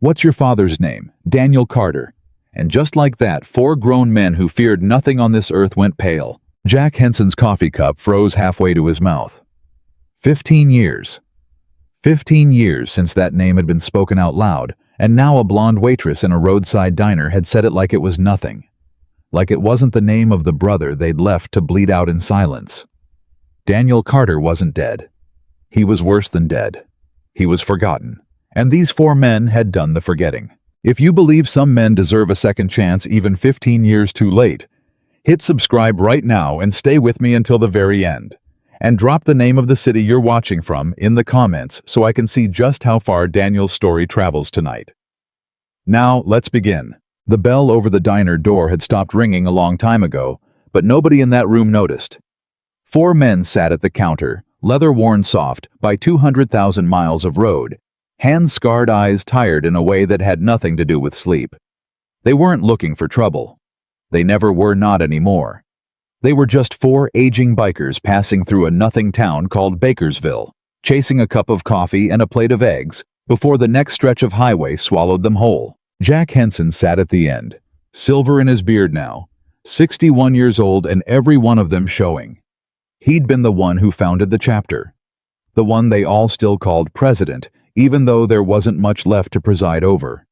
"What's your father's name?" "Daniel Carter." And just like that, 4 grown men who feared nothing on this earth went pale. Jack Henson's coffee cup froze halfway to his mouth. 15 years. 15 years since that name had been spoken out loud, and now a blonde waitress in a roadside diner had said it like it was nothing. Like it wasn't the name of the brother they'd left to bleed out in silence. Daniel Carter wasn't dead. He was worse than dead. He was forgotten. And these 4 men had done the forgetting. If you believe some men deserve a second chance even 15 years too late, hit subscribe right now and stay with me until the very end. And drop the name of the city you're watching from in the comments so I can see just how far Daniel's story travels tonight. Now, let's begin. The bell over the diner door had stopped ringing a long time ago, but nobody in that room noticed. 4 men sat at the counter, leather worn soft by 200,000 miles of road, hand-scarred eyes tired in a way that had nothing to do with sleep. They weren't looking for trouble. They never were, not anymore. They were just 4 aging bikers passing through a nothing town called Bakersville, chasing a cup of coffee and a plate of eggs before the next stretch of highway swallowed them whole. Jack Henson sat at the end, silver in his beard now, 61 years old, and every one of them showing. He'd been the one who founded the chapter, the one they all still called president, even though there wasn't much left to preside over.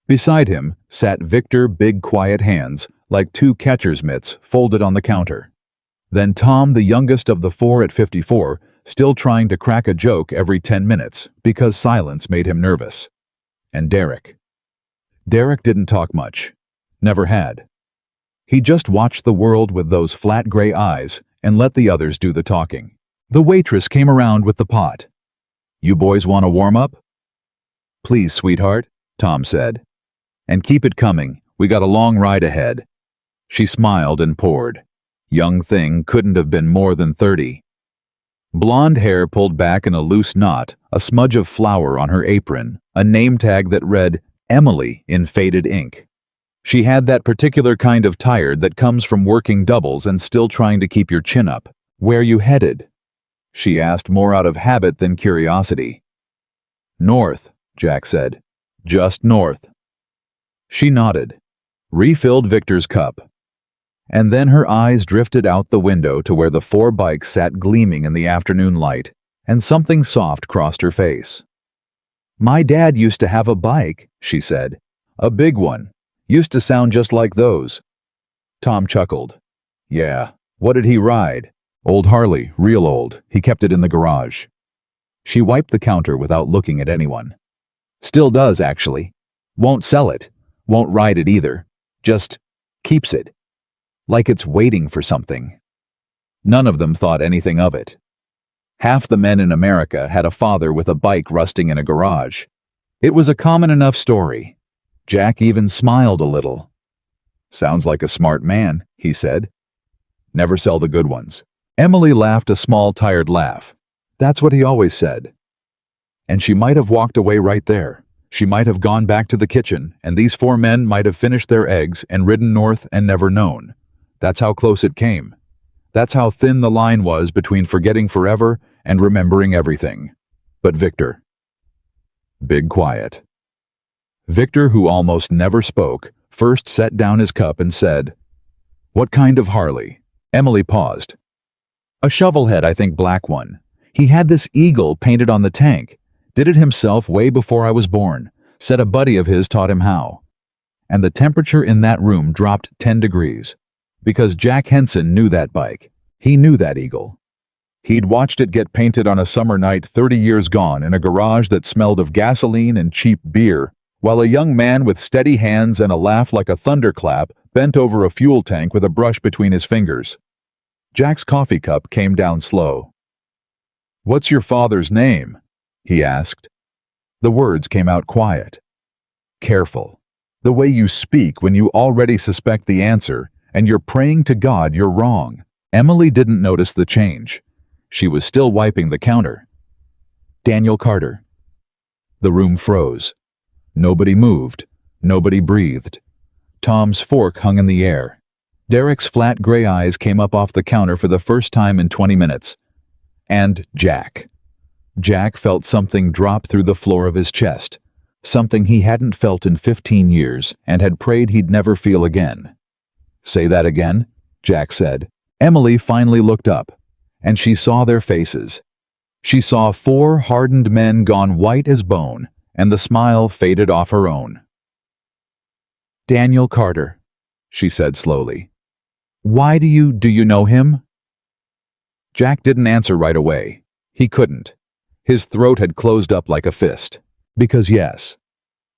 Beside him sat Victor, big quiet hands, like 2 catcher's mitts folded on the counter. Then Tom, the youngest of the 4 at 54, still trying to crack a joke every 10 minutes because silence made him nervous. And Derek. Derek didn't talk much. Never had. He just watched the world with those flat gray eyes and let the others do the talking. The waitress came around with the pot. "You boys want to warm up?" "Please, sweetheart," Tom said. "And keep it coming. We got a long ride ahead." She smiled and poured. Young thing couldn't have been more than 30. Blonde hair pulled back in a loose knot, a smudge of flour on her apron, a name tag that read Emily in faded ink. She had that particular kind of tired that comes from working doubles and still trying to keep your chin up. "Where you headed?" she asked, more out of habit than curiosity. "North," Jack said. "Just north." She nodded, refilled Victor's cup, and then her eyes drifted out the window to where the 4 bikes sat gleaming in the afternoon light, and something soft crossed her face. "My dad used to have a bike," she said. "A big one. Used to sound just like those." Tom chuckled. "Yeah, what did he ride?" "Old Harley, real old. He kept it in the garage." She wiped the counter without looking at anyone. "Still does, actually. Won't sell it. Won't ride it either. Just keeps it. Like it's waiting for something." None of them thought anything of it. Half the men in America had a father with a bike rusting in a garage. It was a common enough story. Jack even smiled a little. "Sounds like a smart man," he said. "Never sell the good ones." Emily laughed a small, tired laugh. That's what he always said. And she might have walked away right there. She might have gone back to the kitchen, and these 4 men might have finished their eggs and ridden north and never known. That's how close it came. That's how thin the line was between forgetting forever and remembering everything. But Victor. Big quiet. Victor, who almost never spoke, first set down his cup and said, "What kind of Harley?" Emily paused. "A shovelhead, I think, black one. He had this eagle painted on the tank. Did it himself way before I was born. Said a buddy of his taught him how." And the temperature in that room dropped 10 degrees. Because Jack Henson knew that bike. He knew that eagle. He'd watched it get painted on a summer night 30 years gone in a garage that smelled of gasoline and cheap beer, while a young man with steady hands and a laugh like a thunderclap bent over a fuel tank with a brush between his fingers. Jack's coffee cup came down slow. "What's your father's name?" he asked. The words came out quiet. Careful. The way you speak when you already suspect the answer and you're praying to God you're wrong. Emily didn't notice the change. She was still wiping the counter. "Daniel Carter." The room froze. Nobody moved. Nobody breathed. Tom's fork hung in the air. Derek's flat gray eyes came up off the counter for the first time in 20 minutes. And Jack. Jack felt something drop through the floor of his chest. something he hadn't felt in 15 years and had prayed he'd never feel again. "Say that again," Jack said. Emily finally looked up, and she saw their faces. She saw 4 hardened men gone white as bone, and the smile faded off her own. "Daniel Carter," she said slowly. "Why do you know him?" Jack didn't answer right away. He couldn't. His throat had closed up like a fist. Because yes.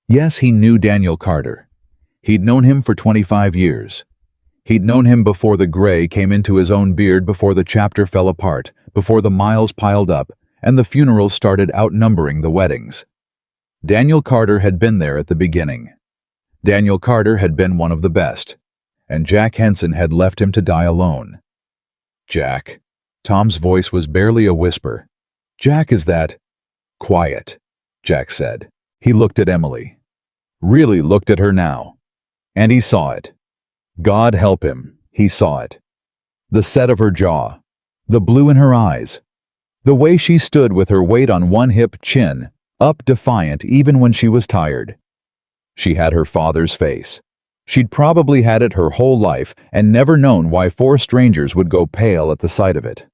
Yes, he knew Daniel Carter. He'd known him for 25 years. He'd known him before the gray came into his own beard, before the chapter fell apart, before the miles piled up, and the funerals started outnumbering the weddings. Daniel Carter had been there at the beginning. Daniel Carter had been one of the best, and Jack Henson had left him to die alone. "Jack." Tom's voice was barely a whisper. "Jack, is that—" "Quiet," Jack said. He looked at Emily. Really looked at her now. And he saw it. God help him, he saw it. The set of her jaw, the blue in her eyes, the way she stood with her weight on one hip, chin up, defiant even when she was tired. She had her father's face. She'd probably had it her whole life and never known why 4 strangers would go pale at the sight of it.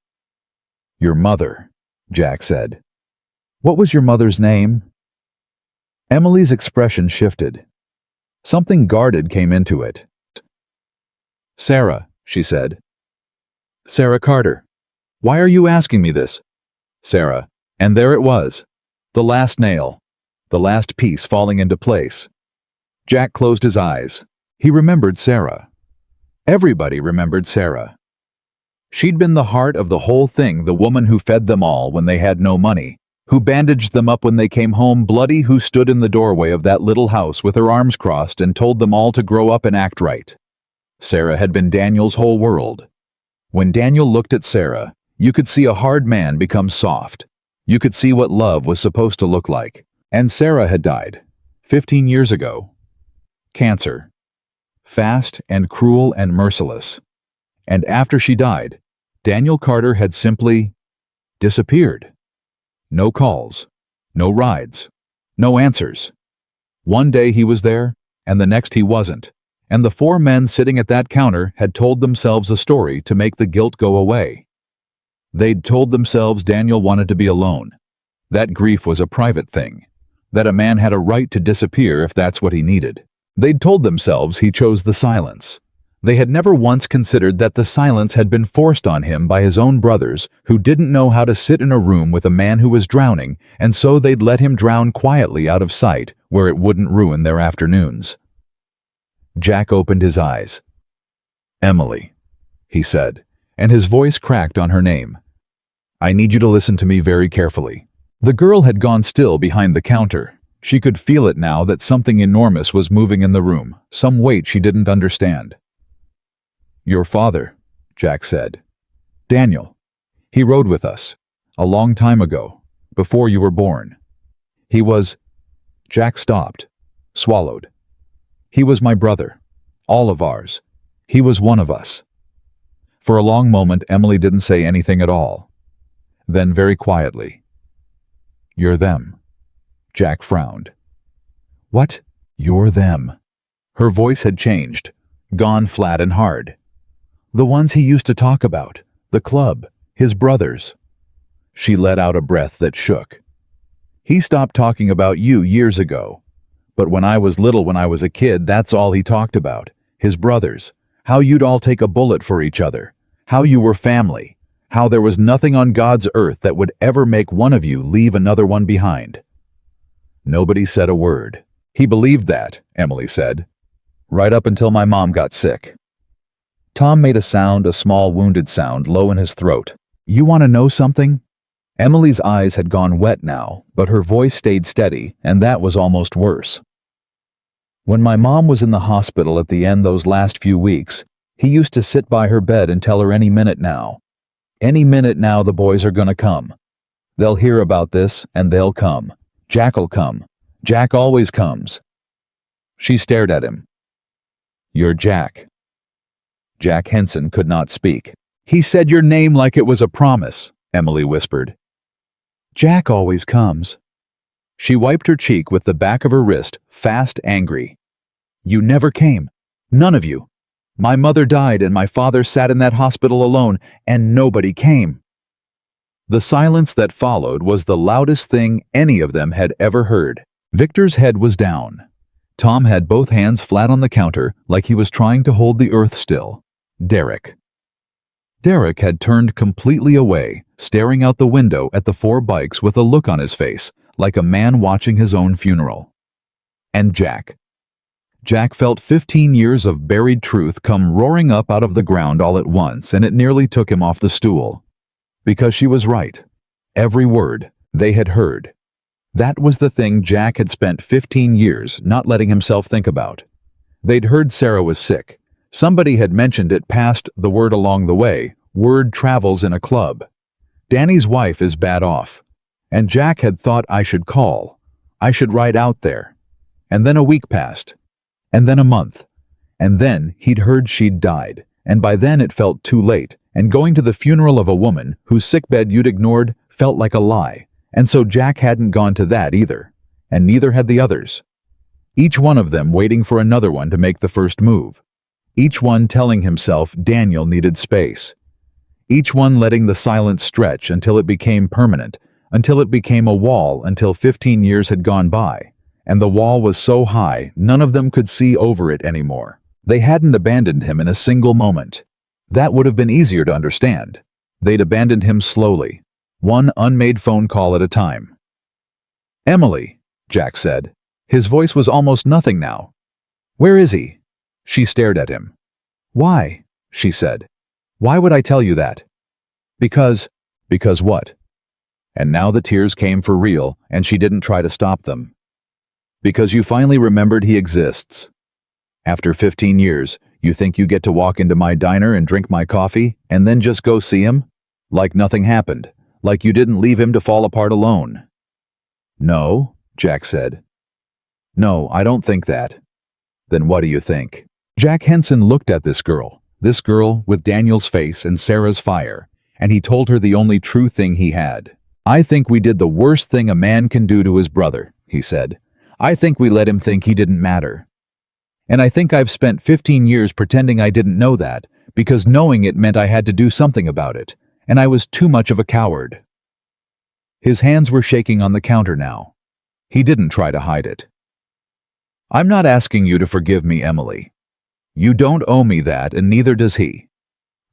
"Your mother," Jack said. "What was your mother's name?" Emily's expression shifted. Something guarded came into it. "Sarah," she said. "Sarah Carter. Why are you asking me this?" Sarah. And there it was. The last nail. The last piece falling into place. Jack closed his eyes. He remembered Sarah. Everybody remembered Sarah. She'd been the heart of the whole thing, the woman who fed them all when they had no money, who bandaged them up when they came home bloody, who stood in the doorway of that little house with her arms crossed and told them all to grow up and act right. Sarah had been Daniel's whole world. When Daniel looked at Sarah, you could see a hard man become soft. You could see what love was supposed to look like. And Sarah had died 15 years ago. Cancer. Fast and cruel and merciless. And after she died, Daniel Carter had simply disappeared. No calls, no rides, no answers. One day he was there, and the next he wasn't, and the 4 men sitting at that counter had told themselves a story to make the guilt go away. They'd told themselves Daniel wanted to be alone, that grief was a private thing, that a man had a right to disappear if that's what he needed. They'd told themselves he chose the silence. They had never once considered that the silence had been forced on him by his own brothers, who didn't know how to sit in a room with a man who was drowning, and so they'd let him drown quietly out of sight where it wouldn't ruin their afternoons. Jack opened his eyes. "Emily," he said, and his voice cracked on her name. "I need you to listen to me very carefully." The girl had gone still behind the counter. She could feel it now that something enormous was moving in the room, some weight she didn't understand. "Your father," Jack said. "Daniel. He rode with us. A long time ago, before you were born. He was—" Jack stopped, swallowed. "He was my brother. All of ours. He was one of us." For a long moment, Emily didn't say anything at all. Then very quietly, "You're them." Jack frowned. "What? You're them?" Her voice had changed, gone flat and hard. "The ones he used to talk about, the club, his brothers." She let out a breath that shook. "He stopped talking about you years ago. But when I was little, when I was a kid, that's all he talked about. His brothers. How you'd all take a bullet for each other. How you were family. How there was nothing on God's earth that would ever make one of you leave another one behind." Nobody said a word. "He believed that," Emily said. "Right up until my mom got sick." Tom made a sound, a small wounded sound, low in his throat. "You want to know something?" Emily's eyes had gone wet now, but her voice stayed steady, and that was almost worse. "When my mom was in the hospital at the end those last few weeks, he used to sit by her bed and tell her any minute now the boys are gonna come. They'll hear about this, and they'll come. Jack'll come. Jack always comes." She stared at him. "You're Jack." Jack Henson could not speak. "He said your name like it was a promise," Emily whispered. "Jack always comes." She wiped her cheek with the back of her wrist, fast, angry. "You never came. None of you. My mother died and my father sat in that hospital alone, and nobody came." The silence that followed was the loudest thing any of them had ever heard. Victor's head was down. Tom had both hands flat on the counter, like he was trying to hold the earth still. Derek had turned completely away, staring out the window at the 4 bikes with a look on his face, like a man watching his own funeral. And Jack felt 15 years of buried truth come roaring up out of the ground all at once, and it nearly took him off the stool. Because she was right. Every word they had heard. That was the thing Jack had spent 15 years not letting himself think about. They'd heard Sarah was sick. Somebody had mentioned it, passed the word along the way. Word travels in a club. Danny's wife is bad off. And Jack had thought, I should call. I should ride out there. And then a week passed. And then a month. And then he'd heard she'd died. And by then it felt too late. And going to the funeral of a woman whose sickbed you'd ignored felt like a lie. And so Jack hadn't gone to that either. And neither had the others. Each one of them waiting for another one to make the first move. Each one telling himself Daniel needed space. Each one letting the silence stretch until it became permanent, until it became a wall, until 15 years had gone by. And the wall was so high, none of them could see over it anymore. They hadn't abandoned him in a single moment. That would have been easier to understand. They'd abandoned him slowly, one unmade phone call at a time. "Emily," Jack said. His voice was almost nothing now. "Where is he?" She stared at him. "Why?" she said. "Why would I tell you that?" Because what?" And now the tears came for real, and she didn't try to stop them. "Because you finally remembered he exists. After 15 years, you think you get to walk into my diner and drink my coffee, and then just go see him? Like nothing happened, like you didn't leave him to fall apart alone." "No," Jack said. "No, I don't think that." "Then what do you think?" Jack Henson looked at this girl with Daniel's face and Sarah's fire, and he told her the only true thing he had. "I think we did the worst thing a man can do to his brother," he said. "I think we let him think he didn't matter. And I think I've spent 15 years pretending I didn't know that, because knowing it meant I had to do something about it, and I was too much of a coward." His hands were shaking on the counter now. He didn't try to hide it. "I'm not asking you to forgive me, Emily. You don't owe me that, and neither does he.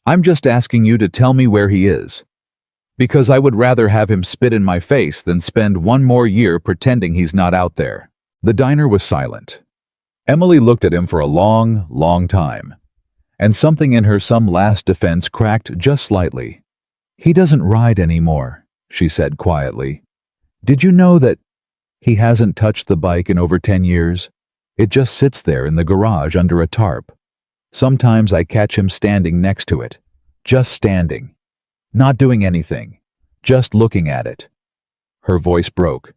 I'm just asking you to tell me where he is. Because I would rather have him spit in my face than spend one more year pretending he's not out there." The diner was silent. Emily looked at him for a long, long time. And something in her, some last defense, cracked just slightly. "He doesn't ride anymore," she said quietly. "Did you know that he hasn't touched the bike in over 10 years? It just sits there in the garage under a tarp. Sometimes I catch him standing next to it. Just standing. Not doing anything. Just looking at it." Her voice broke.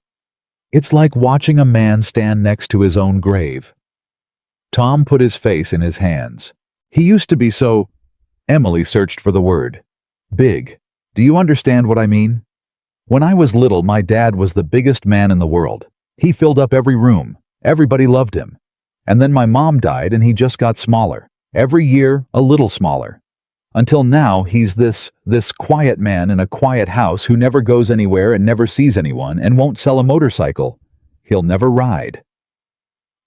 "It's like watching a man stand next to his own grave." Tom put his face in his hands. "He used to be so—" Emily searched for the word. "Big. Do you understand what I mean? When I was little, my dad was the biggest man in the world. He filled up every room. Everybody loved him. And then my mom died and he just got smaller. Every year, a little smaller. Until now, he's this quiet man in a quiet house who never goes anywhere and never sees anyone and won't sell a motorcycle. He'll never ride."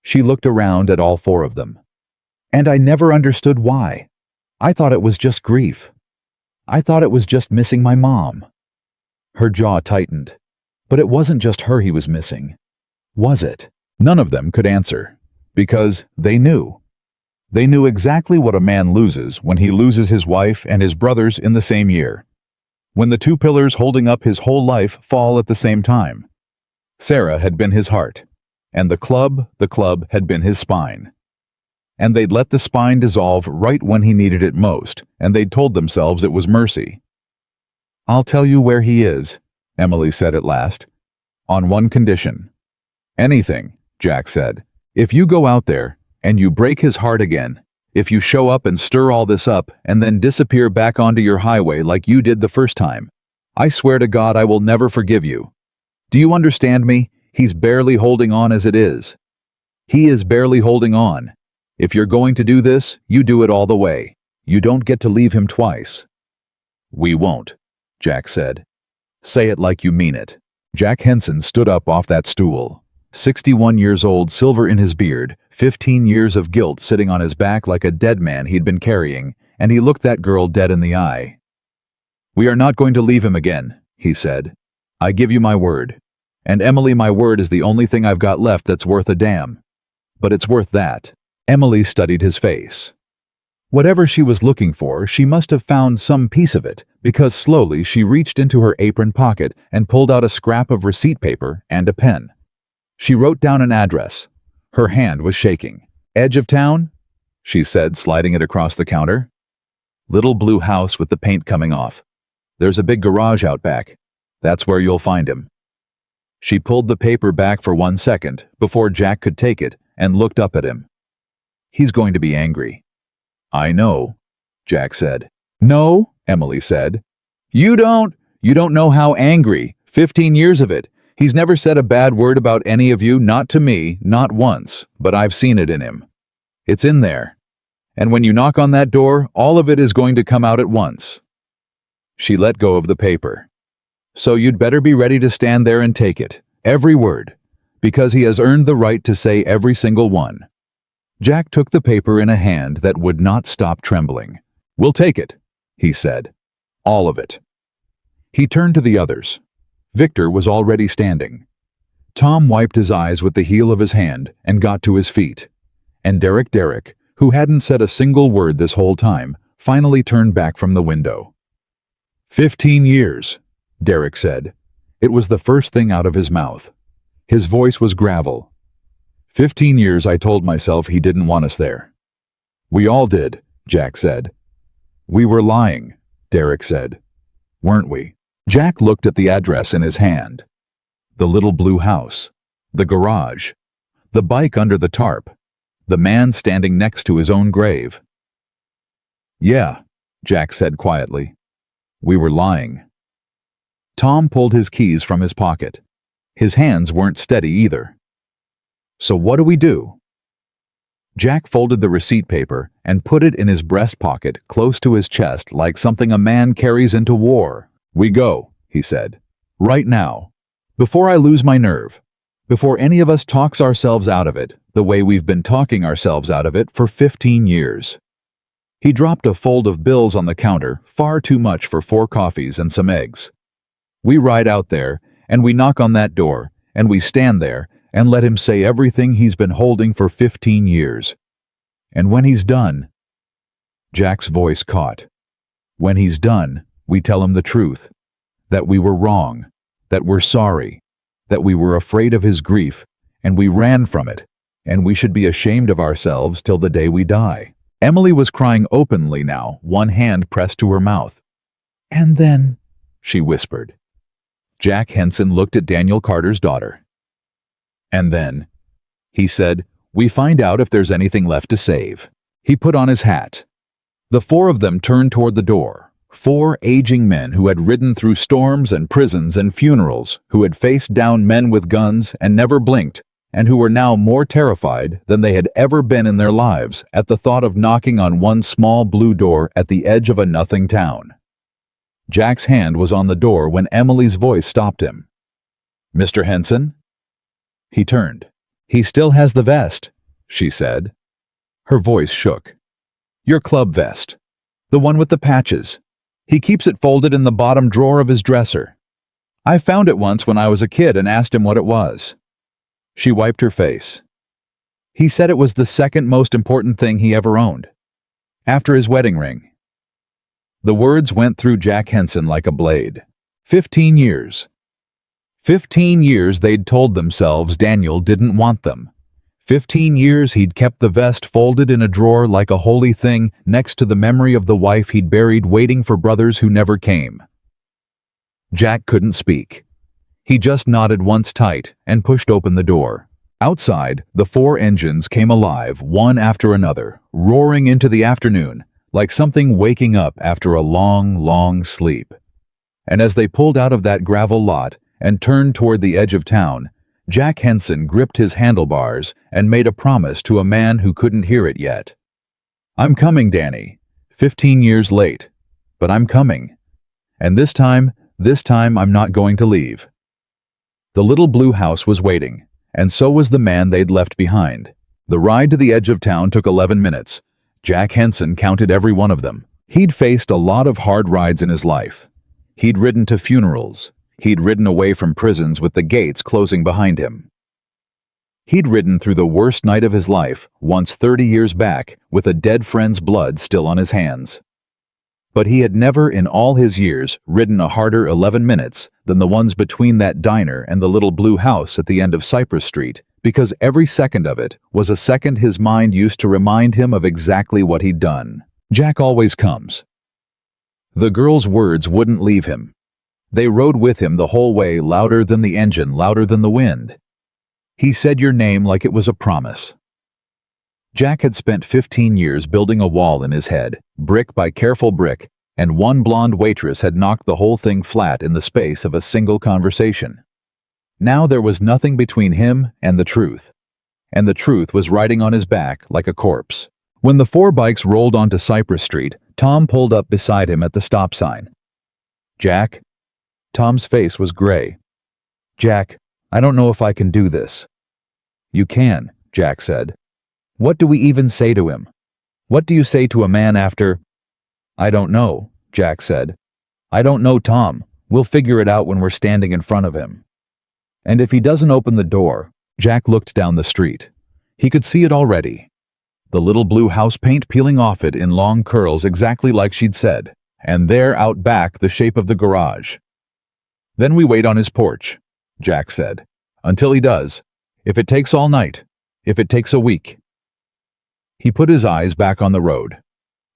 She looked around at all 4 of them. "And I never understood why. I thought it was just grief. I thought it was just missing my mom." Her jaw tightened. But it wasn't just her he was missing. Was it? None of them could answer. Because they knew. They knew exactly what a man loses when he loses his wife and his brothers in the same year. When the 2 pillars holding up his whole life fall at the same time. Sarah had been his heart. And the club had been his spine. And they'd let the spine dissolve right when he needed it most, and they'd told themselves it was mercy. "I'll tell you where he is," Emily said at last. "On one condition." "Anything," Jack said. "If you go out there, and you break his heart again, if you show up and stir all this up, and then disappear back onto your highway like you did the first time, I swear to God I will never forgive you. Do you understand me? He's barely holding on as it is. He is barely holding on. If you're going to do this, you do it all the way. You don't get to leave him twice." "We won't," Jack said. "Say it like you mean it." Jack Henson stood up off that stool. 61 years old, silver in his beard, 15 years of guilt sitting on his back like a dead man he'd been carrying, and he looked that girl dead in the eye. "We are not going to leave him again," he said. "I give you my word. And Emily, my word is the only thing I've got left that's worth a damn. But it's worth that." Emily studied his face. Whatever she was looking for, she must have found some piece of it, because slowly she reached into her apron pocket and pulled out a scrap of receipt paper and a pen. She wrote down an address. Her hand was shaking. "Edge of town?" she said, sliding it across the counter. "Little blue house with the paint coming off. There's a big garage out back. That's where you'll find him." She pulled the paper back for 1 second before Jack could take it and looked up at him. "He's going to be angry." "I know," Jack said. "No," Emily said. You don't know how angry. 15 years of it. He's never said a bad word about any of you, not to me, not once, but I've seen it in him. It's in there. And when you knock on that door, all of it is going to come out at once." She let go of the paper. "So you'd better be ready to stand there and take it, every word, because he has earned the right to say every single one." Jack took the paper in a hand that would not stop trembling. "We'll take it," he said. "All of it." He turned to the others. Victor was already standing. Tom wiped his eyes with the heel of his hand and got to his feet. And Derek, who hadn't said a single word this whole time, finally turned back from the window. 15 years, Derek said. It was the first thing out of his mouth. His voice was gravel. 15 years I told myself he didn't want us there. We all did, Jack said. We were lying, Derek said. Weren't we? Jack looked at the address in his hand. The little blue house. The garage. The bike under the tarp. The man standing next to his own grave. Yeah, Jack said quietly. We were lying. Tom pulled his keys from his pocket. His hands weren't steady either. So what do we do? Jack folded the receipt paper and put it in his breast pocket close to his chest like something a man carries into war. We go, he said. Right now. Before I lose my nerve. Before any of us talks ourselves out of it, the way we've been talking ourselves out of it for 15 years. He dropped a fold of bills on the counter, far too much for 4 coffees and some eggs. We ride out there, and we knock on that door, and we stand there, and let him say everything he's been holding for 15 years. And when he's done, Jack's voice caught. When he's done, we tell him the truth. That we were wrong. That we're sorry. That we were afraid of his grief, and we ran from it, and we should be ashamed of ourselves till the day we die. Emily was crying openly now, one hand pressed to her mouth. And then, she whispered. Jack Henson looked at Daniel Carter's daughter. And then, he said, we find out if there's anything left to save. He put on his hat. The 4 of them turned toward the door. 4 aging men who had ridden through storms and prisons and funerals, who had faced down men with guns and never blinked, and who were now more terrified than they had ever been in their lives at the thought of knocking on one small blue door at the edge of a nothing town. Jack's hand was on the door when Emily's voice stopped him. Mr. Henson? He turned. He still has the vest, she said. Her voice shook. Your club vest. The one with the patches. He keeps it folded in the bottom drawer of his dresser. I found it once when I was a kid and asked him what it was. She wiped her face. He said it was the second most important thing he ever owned. After his wedding ring. The words went through Jack Henson like a blade. 15 years. 15 years they'd told themselves Daniel didn't want them. 15 years he'd kept the vest folded in a drawer like a holy thing next to the memory of the wife he'd buried waiting for brothers who never came. Jack couldn't speak. He just nodded once tight and pushed open the door. Outside, the 4 engines came alive, one after another, roaring into the afternoon, like something waking up after a long, long sleep. And as they pulled out of that gravel lot and turned toward the edge of town, Jack Henson gripped his handlebars and made a promise to a man who couldn't hear it yet. "I'm coming, Danny. 15 years late. But I'm coming. And this time I'm not going to leave." The little blue house was waiting, and so was the man they'd left behind. The ride to the edge of town took 11 minutes. Jack Henson counted every one of them. He'd faced a lot of hard rides in his life. He'd ridden to funerals. He'd ridden away from prisons with the gates closing behind him. He'd ridden through the worst night of his life, once 30 years back, with a dead friend's blood still on his hands. But he had never in all his years ridden a harder 11 minutes than the ones between that diner and the little blue house at the end of Cypress Street, because every second of it was a second his mind used to remind him of exactly what he'd done. Jack always comes. The girl's words wouldn't leave him. They rode with him the whole way, louder than the engine, louder than the wind. He said your name like it was a promise. Jack had spent 15 years building a wall in his head, brick by careful brick, and one blonde waitress had knocked the whole thing flat in the space of a single conversation. Now there was nothing between him and the truth was riding on his back like a corpse. When the four bikes rolled onto Cypress Street, Tom pulled up beside him at the stop sign. "Jack?" Tom's face was gray. "Jack, I don't know if I can do this." "You can," Jack said. "What do we even say to him? What do you say to a man after—" "I don't know," Jack said. "I don't know, Tom. We'll figure it out when we're standing in front of him." "And if he doesn't open the door—" Jack looked down the street. He could see it already. The little blue house paint peeling off it in long curls exactly like she'd said, and there out back the shape of the garage. "Then we wait on his porch," Jack said. "Until he does. If it takes all night. If it takes a week." He put his eyes back on the road.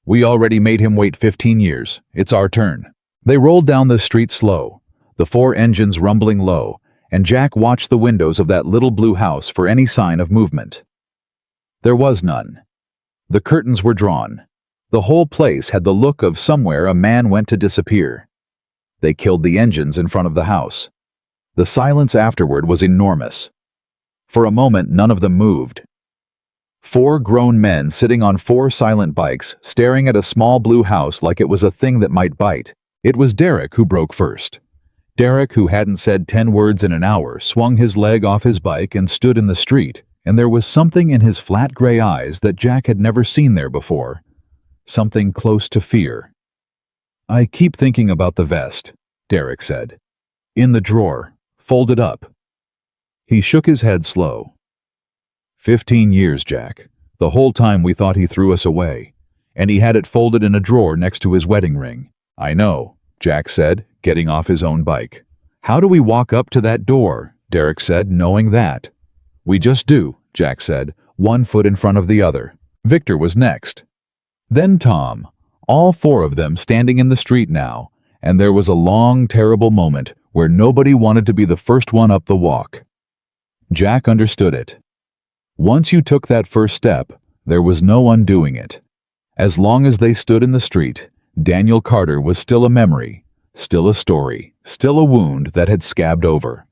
"We already made him wait 15 years. It's our turn." They rolled down the street slow, the four engines rumbling low, and Jack watched the windows of that little blue house for any sign of movement. There was none. The curtains were drawn. The whole place had the look of somewhere a man went to disappear. They killed the engines in front of the house. The silence afterward was enormous. For a moment, none of them moved. Four grown men sitting on four silent bikes, staring at a small blue house like it was a thing that might bite. It was Derek who broke first. Derek, who hadn't said 10 words in an hour, swung his leg off his bike and stood in the street, and there was something in his flat gray eyes that Jack had never seen there before. Something close to fear. "I keep thinking about the vest," Derek said. "In the drawer, folded up." He shook his head slow. 15 years, Jack. The whole time we thought he threw us away. And he had it folded in a drawer next to his wedding ring. "I know," Jack said, getting off his own bike. "How do we walk up to that door?" Derek said, knowing that. "We just do," Jack said, one foot in front of the other. Victor was next. Then Tom, all four of them standing in the street now, and there was a long, terrible moment where nobody wanted to be the first one up the walk. Jack understood it. Once you took that first step, there was no undoing it. As long as they stood in the street, Daniel Carter was still a memory, still a story, still a wound that had scabbed over.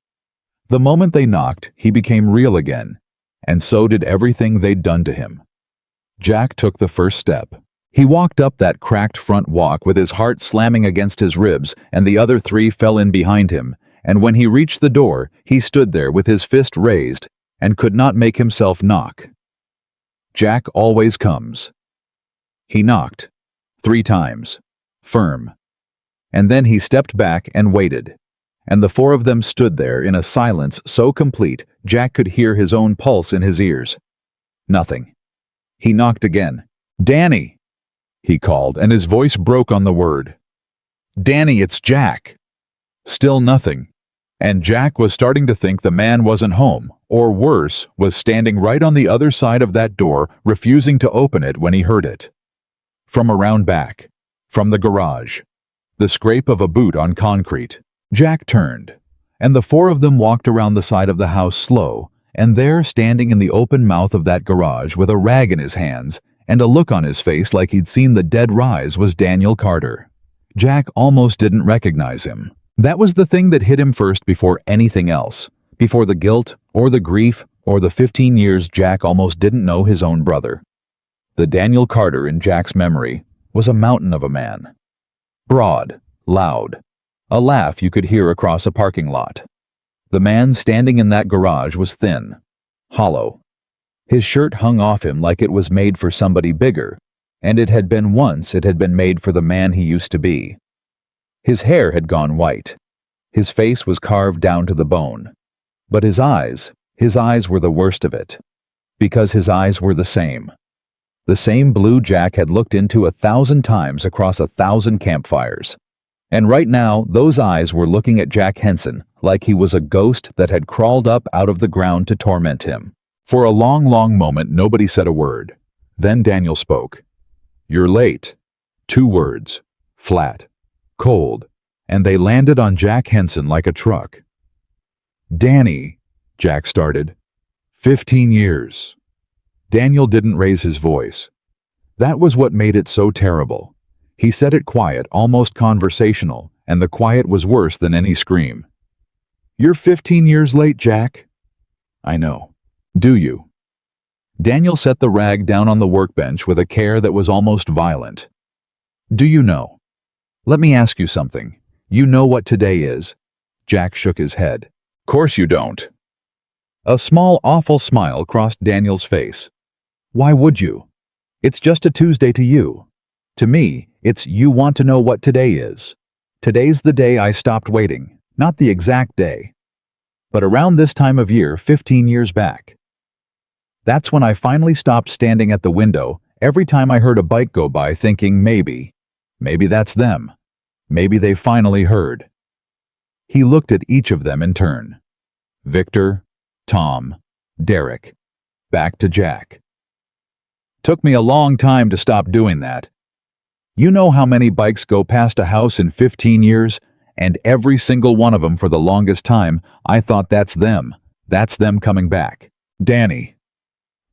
The moment they knocked, he became real again, and so did everything they'd done to him. Jack took the first step. He walked up that cracked front walk with his heart slamming against his ribs, and the other three fell in behind him, and when he reached the door, he stood there with his fist raised and could not make himself knock. Jack always comes. He knocked 3 times, firm. And then he stepped back and waited, and the four of them stood there in a silence so complete Jack could hear his own pulse in his ears. Nothing. He knocked again. "Danny!" he called, and his voice broke on the word. "Danny, it's Jack!" Still nothing. And Jack was starting to think the man wasn't home, or worse, was standing right on the other side of that door, refusing to open it when he heard it. From around back, from the garage, the scrape of a boot on concrete. Jack turned, and the four of them walked around the side of the house slow, and there, standing in the open mouth of that garage with a rag in his hands and a look on his face like he'd seen the dead rise, was Daniel Carter. Jack almost didn't recognize him. That was the thing that hit him first before anything else, before the guilt or the grief or the 15 years Jack almost didn't know his own brother. The Daniel Carter in Jack's memory was a mountain of a man. Broad, loud, a laugh you could hear across a parking lot. The man standing in that garage was thin, hollow. His shirt hung off him like it was made for somebody bigger, and it had been made for the man he used to be. His hair had gone white. His face was carved down to the bone. But his eyes were the worst of it. Because his eyes were the same. The same blue Jack had looked into 1,000 times across 1,000 campfires. And right now, those eyes were looking at Jack Henson like he was a ghost that had crawled up out of the ground to torment him. For a long, long moment, nobody said a word. Then Daniel spoke. "You're late." 2 words. Flat. Cold. And they landed on Jack Henson like a truck. "Danny," Jack started. 15 years. Daniel didn't raise his voice. That was what made it so terrible. He said it quiet, almost conversational, and the quiet was worse than any scream. "You're 15 years late, Jack." "I know. Do you?" Daniel set the rag down on the workbench with a care that was almost violent. "Do you know? Let me ask you something. You know what today is?" Jack shook his head. "Course you don't." A small, awful smile crossed Daniel's face. "Why would you? It's just a Tuesday to you. To me, it's you want to know what today is. Today's the day I stopped waiting, not the exact day. But around this time of year, 15 years back. That's when I finally stopped standing at the window every time I heard a bike go by thinking maybe that's them. Maybe they finally heard." He looked at each of them in turn. Victor, Tom, Derek, back to Jack. "Took me a long time to stop doing that. You know how many bikes go past a house in 15 years? And every single one of them for the longest time, I thought that's them. That's them coming back. Danny."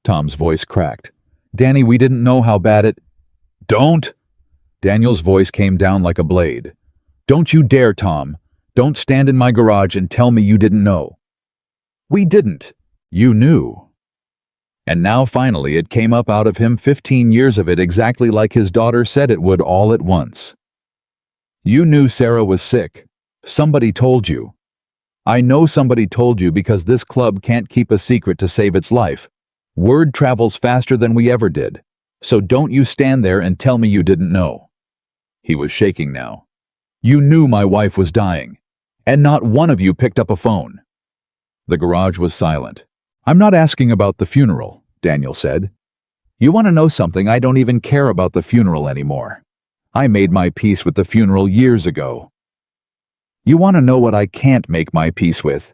Tom's voice cracked. "Danny, we didn't know how bad it—" "Don't!" Daniel's voice came down like a blade. "Don't you dare, Tom. Don't stand in my garage and tell me you didn't know." "We didn't. You knew." And now finally it came up out of him, 15 years of it, exactly like his daughter said it would, all at once. "You knew Sarah was sick. Somebody told you. I know somebody told you because this club can't keep a secret to save its life. Word travels faster than we ever did. So don't you stand there and tell me you didn't know." He was shaking now. "You knew my wife was dying. And not one of you picked up a phone." The garage was silent. "I'm not asking about the funeral," Daniel said. "You want to know something? I don't even care about the funeral anymore. I made my peace with the funeral years ago." "You want to know what I can't make my peace with?"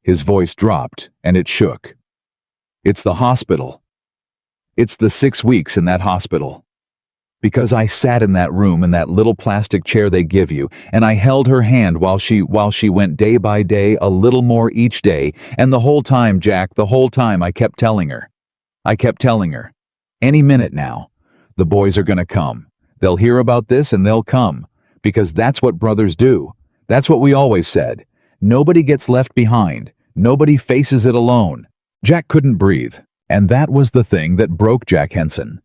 His voice dropped, and it shook. "It's the hospital. It's the 6 weeks in that hospital. Because I sat in that room in that little plastic chair they give you, and I held her hand while she went day by day, a little more each day, and the whole time, Jack, the whole time I kept telling her, any minute now, the boys are gonna come. They'll hear about this and they'll come, because that's what brothers do. That's what we always said. Nobody gets left behind. Nobody faces it alone." Jack couldn't breathe, and that was the thing that broke Jack Henson.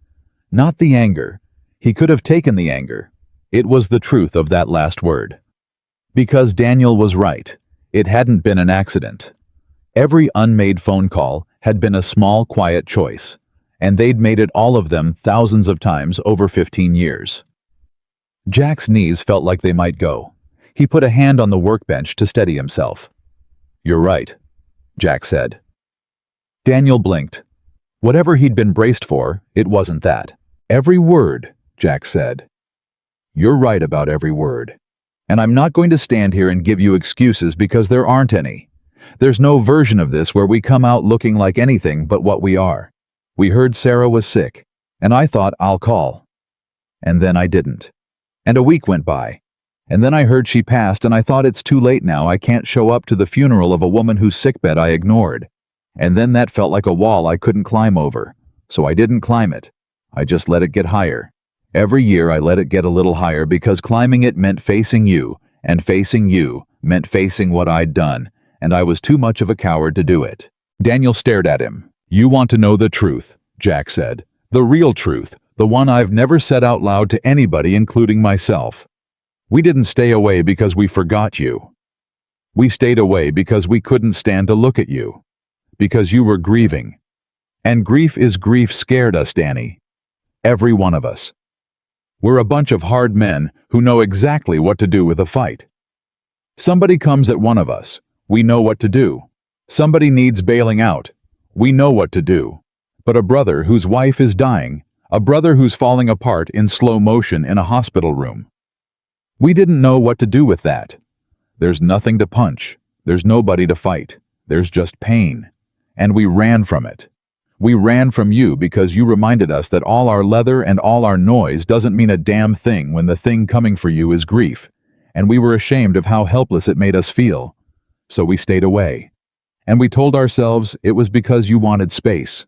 Not the anger. He could have taken the anger. It was the truth of that last word. Because Daniel was right. It hadn't been an accident. Every unmade phone call had been a small, quiet choice, and they'd made it, all of them, thousands of times over 15 years. Jack's knees felt like they might go. He put a hand on the workbench to steady himself. "You're right," Jack said. Daniel blinked. Whatever he'd been braced for, it wasn't that. "Every word," Jack said. "You're right about every word. And I'm not going to stand here and give you excuses because there aren't any. There's no version of this where we come out looking like anything but what we are. We heard Sarah was sick, and I thought I'll call. And then I didn't. And a week went by. And then I heard she passed, and I thought it's too late now. I can't show up to the funeral of a woman whose sickbed I ignored. And then that felt like a wall I couldn't climb over. So I didn't climb it. I just let it get higher. Every year I let it get a little higher because climbing it meant facing you, and facing you meant facing what I'd done, and I was too much of a coward to do it. Daniel stared at him. "You want to know the truth," Jack said. "The real truth, the one I've never said out loud to anybody, including myself. We didn't stay away because we forgot you. We stayed away because we couldn't stand to look at you. Because you were grieving. And grief scared us, Danny. Every one of us. We're a bunch of hard men who know exactly what to do with a fight. Somebody comes at one of us, we know what to do. Somebody needs bailing out, we know what to do. But a brother whose wife is dying, a brother who's falling apart in slow motion in a hospital room. We didn't know what to do with that. There's nothing to punch, there's nobody to fight, there's just pain. And we ran from it. We ran from you because you reminded us that all our leather and all our noise doesn't mean a damn thing when the thing coming for you is grief, and we were ashamed of how helpless it made us feel. So we stayed away. And we told ourselves it was because you wanted space."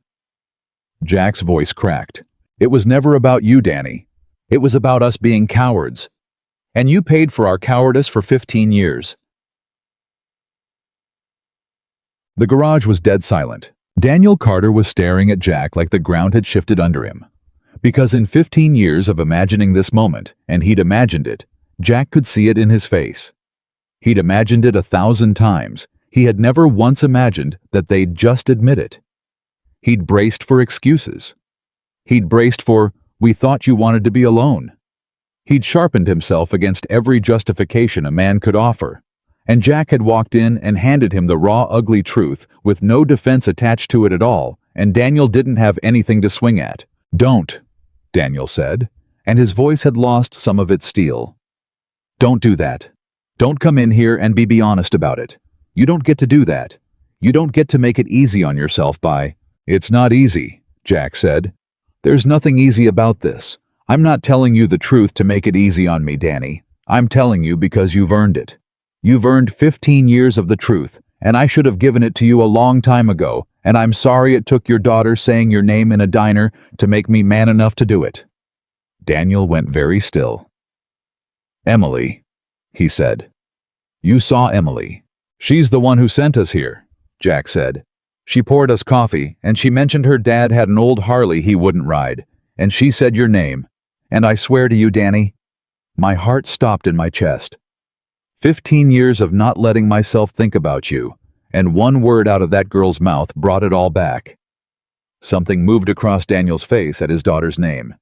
Jack's voice cracked. "It was never about you, Danny. It was about us being cowards. And you paid for our cowardice for 15 years. The garage was dead silent. Daniel Carter was staring at Jack like the ground had shifted under him. Because in 15 years of imagining this moment, and he'd imagined it, Jack could see it in his face. He'd imagined it 1,000 times. He had never once imagined that they'd just admit it. He'd braced for excuses. He'd braced for, "We thought you wanted to be alone." He'd sharpened himself against every justification a man could offer. And Jack had walked in and handed him the raw, ugly truth with no defense attached to it at all, and Daniel didn't have anything to swing at. "Don't," Daniel said, and his voice had lost some of its steel. "Don't do that. Don't come in here and be honest about it. You don't get to do that. You don't get to make it easy on yourself by—" "It's not easy," Jack said. "There's nothing easy about this. I'm not telling you the truth to make it easy on me, Danny. I'm telling you because you've earned it. You've earned 15 years of the truth, and I should have given it to you a long time ago, and I'm sorry it took your daughter saying your name in a diner to make me man enough to do it." Daniel went very still. "Emily," he said. "You saw Emily. She's the one who sent us here," Jack said. "She poured us coffee, and she mentioned her dad had an old Harley he wouldn't ride, and she said your name. And I swear to you, Danny," my heart stopped in my chest. 15 years of not letting myself think about you, and one word out of that girl's mouth brought it all back. Something moved across Daniel's face at his daughter's name.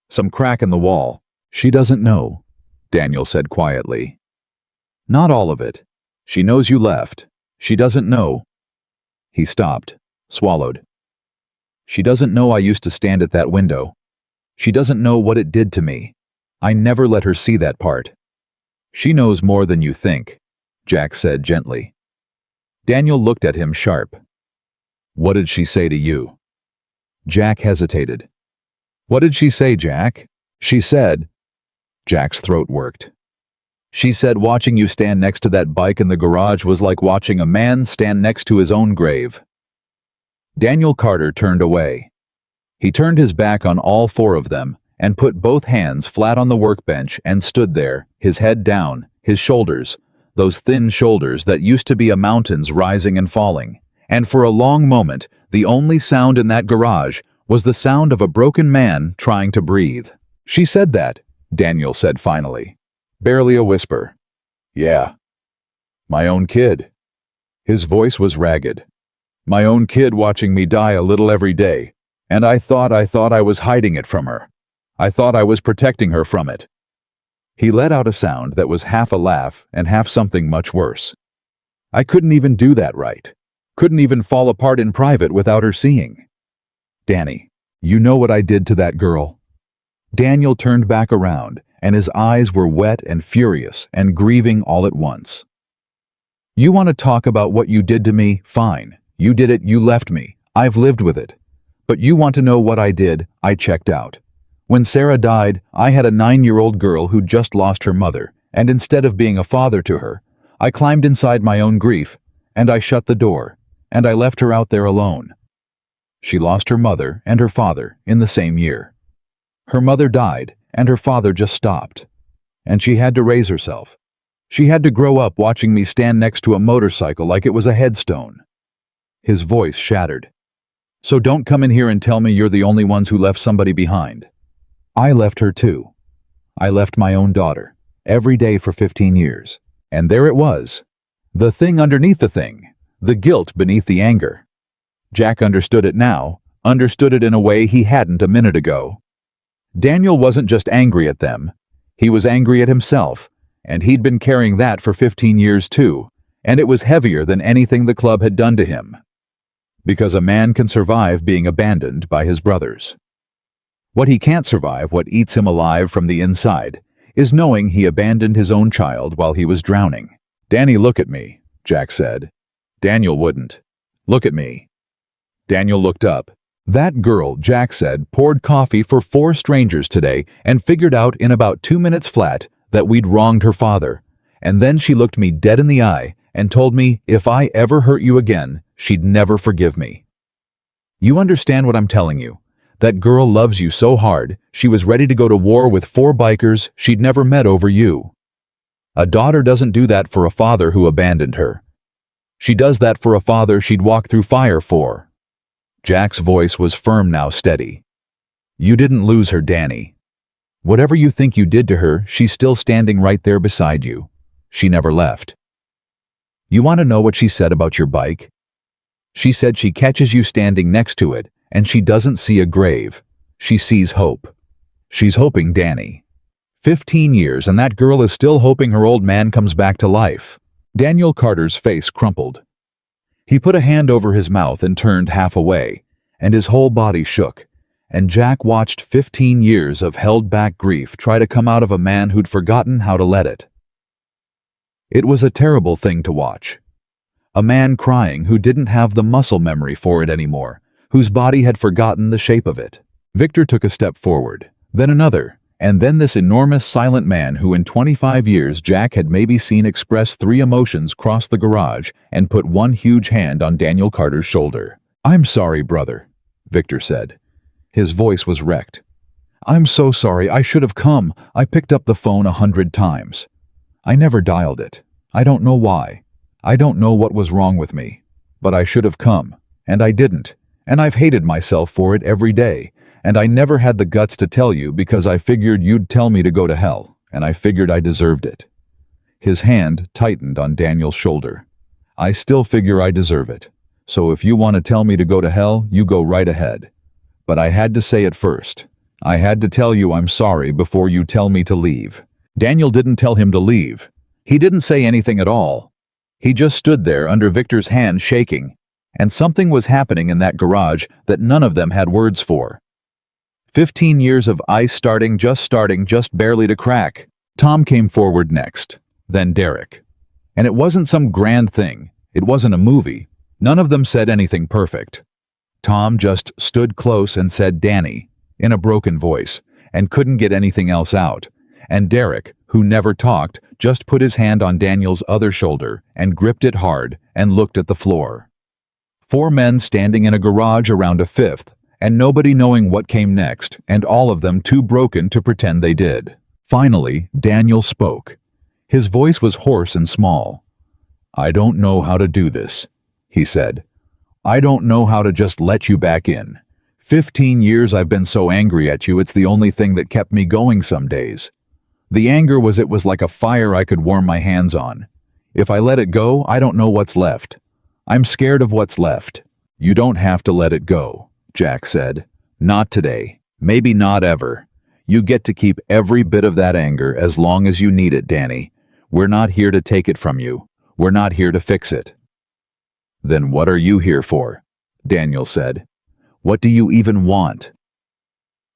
Some crack in the wall. "She doesn't know," Daniel said quietly. "Not all of it. She knows you left. She doesn't know." He stopped, swallowed. "She doesn't know I used to stand at that window. She doesn't know what it did to me. I never let her see that part." "She knows more than you think," Jack said gently. Daniel looked at him sharp. "What did she say to you?" Jack hesitated. "What did she say, Jack?" "She said—" Jack's throat worked. "She said watching you stand next to that bike in the garage was like watching a man stand next to his own grave." Daniel Carter turned away. He turned his back on all four of them and put both hands flat on the workbench and stood there, his head down, his shoulders, those thin shoulders that used to be a mountain's rising and falling. And for a long moment, the only sound in that garage was the sound of a broken man trying to breathe. "She said that," Daniel said finally. Barely a whisper. "Yeah. My own kid." His voice was ragged. "My own kid watching me die a little every day. And I thought I was hiding it from her. I thought I was protecting her from it." He let out a sound that was half a laugh and half something much worse. "I couldn't even do that right. Couldn't even fall apart in private without her seeing. Danny, you know what I did to that girl." Daniel turned back around, and his eyes were wet and furious and grieving all at once. "You want to talk about what you did to me? Fine. You did it, you left me. I've lived with it. But you want to know what I did? I checked out. When Sarah died, I had a 9-year-old girl who just lost her mother, and instead of being a father to her, I climbed inside my own grief, and I shut the door, and I left her out there alone. She lost her mother and her father in the same year. Her mother died, and her father just stopped. And she had to raise herself. She had to grow up watching me stand next to a motorcycle like it was a headstone. His voice shattered. So don't come in here and tell me you're the only ones who left somebody behind. I left her too. I left my own daughter, every day for 15 years. And there it was. The thing underneath the thing. The guilt beneath the anger. Jack understood it now, understood it in a way he hadn't a minute ago. Daniel wasn't just angry at them. He was angry at himself, and he'd been carrying that for 15 years too, and it was heavier than anything the club had done to him. Because a man can survive being abandoned by his brothers. What he can't survive, what eats him alive from the inside, is knowing he abandoned his own child while he was drowning. "Danny, look at me," Jack said. Daniel wouldn't. "Look at me." Daniel looked up. "That girl," Jack said, "poured coffee for 4 strangers today and figured out in about 2 minutes flat that we'd wronged her father. And then she looked me dead in the eye and told me if I ever hurt you again, she'd never forgive me. You understand what I'm telling you? That girl loves you so hard, she was ready to go to war with 4 bikers she'd never met over you. A daughter doesn't do that for a father who abandoned her. She does that for a father she'd walk through fire for." Jack's voice was firm now, steady. "You didn't lose her, Danny. Whatever you think you did to her, she's still standing right there beside you. She never left. You want to know what she said about your bike? She said she catches you standing next to it, and she doesn't see a grave. She sees hope. She's hoping Danny. 15 years, and that girl is still hoping her old man comes back to life." Daniel Carter's face crumpled. He put a hand over his mouth and turned half away, and his whole body shook, and Jack watched 15 years of held-back grief try to come out of a man who'd forgotten how to let it. It was a terrible thing to watch. A man crying who didn't have the muscle memory for it anymore, whose body had forgotten the shape of it. Victor took a step forward, then another, and then this enormous silent man who in 25 years Jack had maybe seen express 3 emotions crossed the garage and put one huge hand on Daniel Carter's shoulder. "I'm sorry, brother," Victor said. His voice was wrecked. "I'm so sorry, I should have come. I picked up the phone 100 times. I never dialed it. I don't know why. I don't know what was wrong with me. But I should have come, and I didn't. And I've hated myself for it every day, and I never had the guts to tell you because I figured you'd tell me to go to hell, and I figured I deserved it." His hand tightened on Daniel's shoulder. "I still figure I deserve it. So if you want to tell me to go to hell, you go right ahead. But I had to say it first. I had to tell you I'm sorry before you tell me to leave." Daniel didn't tell him to leave. He didn't say anything at all. He just stood there under Victor's hand shaking, and something was happening in that garage that none of them had words for. 15 years of ice starting, just barely to crack. Tom came forward next, then Derek. And it wasn't some grand thing. It wasn't a movie. None of them said anything perfect. Tom just stood close and said Danny, in a broken voice, and couldn't get anything else out. And Derek, who never talked, just put his hand on Daniel's other shoulder and gripped it hard and looked at the floor. 4 men standing in a garage around a 5th, and nobody knowing what came next, and all of them too broken to pretend they did. Finally, Daniel spoke. His voice was hoarse and small. "I don't know how to do this," he said. "I don't know how to just let you back in. 15 years I've been so angry at you, it's the only thing that kept me going some days. The anger was it was like a fire I could warm my hands on. If I let it go, I don't know what's left. I'm scared of what's left." "You don't have to let it go," Jack said. "Not today. Maybe not ever. You get to keep every bit of that anger as long as you need it, Danny. We're not here to take it from you. We're not here to fix it." "Then what are you here for?" Daniel said. "What do you even want?"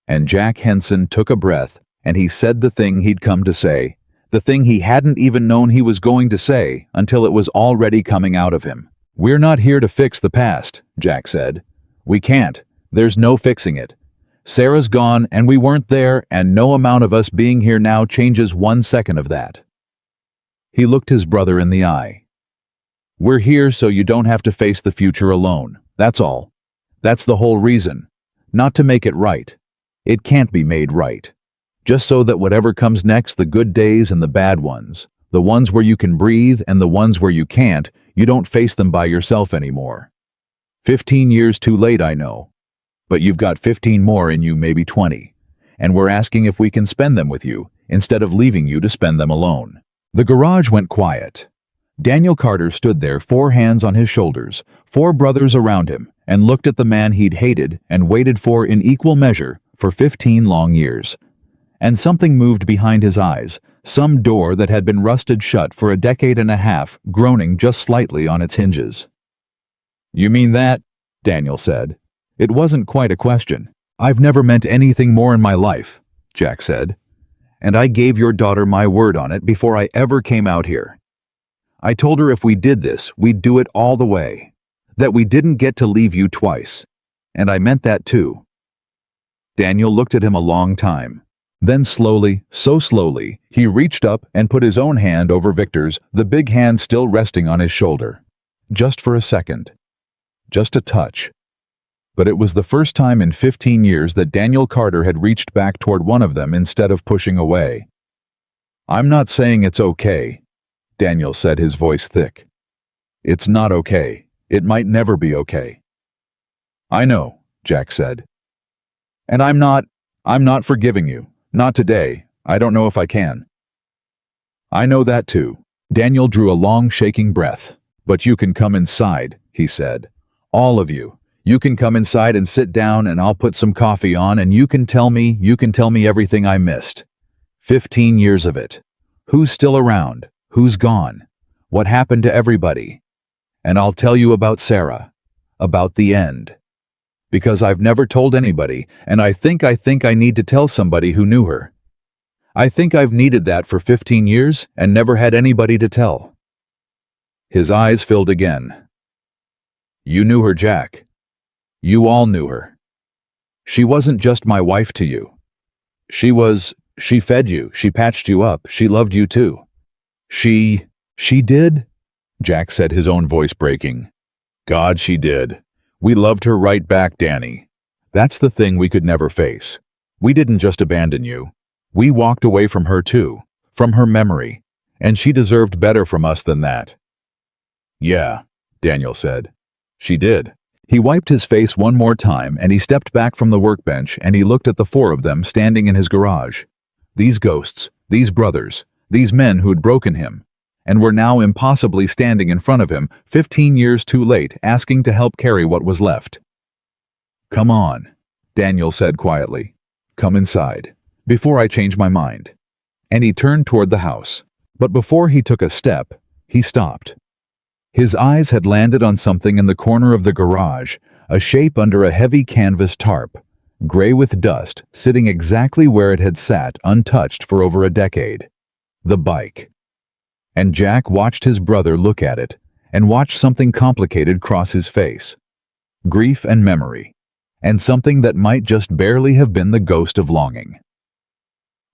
And Jack Henson took a breath, and he said the thing he'd come to say, the thing he hadn't even known he was going to say until it was already coming out of him. "We're not here to fix the past," Jack said. "We can't. There's no fixing it. Sarah's gone, and we weren't there, and no amount of us being here now changes 1 second of that." He looked his brother in the eye. "We're here so you don't have to face the future alone. That's all. That's the whole reason. Not to make it right. It can't be made right. Just so that whatever comes next, the good days and the bad ones, The ones where you can breathe and the ones where you can't, you don't face them by yourself anymore. 15 years too late, I know. But you've got 15 more in you, maybe 20. And we're asking if we can spend them with you, instead of leaving you to spend them alone. The garage went quiet. Daniel Carter stood there, 4 hands on his shoulders, 4 brothers around him, and looked at the man he'd hated and waited for in equal measure for 15 long years. And something moved behind his eyes, some door that had been rusted shut for a decade and a half, groaning just slightly on its hinges. "You mean that?" Daniel said. It wasn't quite a question. "I've never meant anything more in my life," Jack said. "And I gave your daughter my word on it before I ever came out here. I told her if we did this, we'd do it all the way. That we didn't get to leave you twice. And I meant that too." Daniel looked at him a long time. Then slowly, so slowly, he reached up and put his own hand over Victor's, the big hand still resting on his shoulder. Just for a second. Just a touch. But it was the first time in 15 years that Daniel Carter had reached back toward one of them instead of pushing away. "I'm not saying it's okay," Daniel said, his voice thick. "It's not okay. It might never be okay." "I know," Jack said. "And I'm not forgiving you. Not today. I don't know if I can." "I know that too." Daniel drew a long, shaking breath. "But you can come inside," he said. "All of you. You can come inside and sit down and I'll put some coffee on and you can tell me everything I missed. 15 years of it. Who's still around? Who's gone? What happened to everybody? And I'll tell you about Sarah. About the end. Because I've never told anybody, and I think I need to tell somebody who knew her. I think I've needed that for 15 years and never had anybody to tell." His eyes filled again. "You knew her, Jack. You all knew her. She wasn't just my wife to you. She fed you, she patched you up, she loved you too. She did?" Jack said, his own voice breaking. "God, she did. We loved her right back, Danny. That's the thing we could never face. We didn't just abandon you. We walked away from her too, from her memory, and she deserved better from us than that." "Yeah," Daniel said. "She did." He wiped his face one more time and he stepped back from the workbench and he looked at the 4 of them standing in his garage. These ghosts, these brothers, these men who'd broken him, and were now impossibly standing in front of him 15 years too late, asking to help carry what was left. "Come on," Daniel said quietly. "Come inside, before I change my mind." And he turned toward the house. But before he took a step, he stopped. His eyes had landed on something in the corner of the garage, a shape under a heavy canvas tarp, gray with dust, sitting exactly where it had sat, untouched for over a decade. The bike. And Jack watched his brother look at it, and watched something complicated cross his face. Grief and memory, and something that might just barely have been the ghost of longing.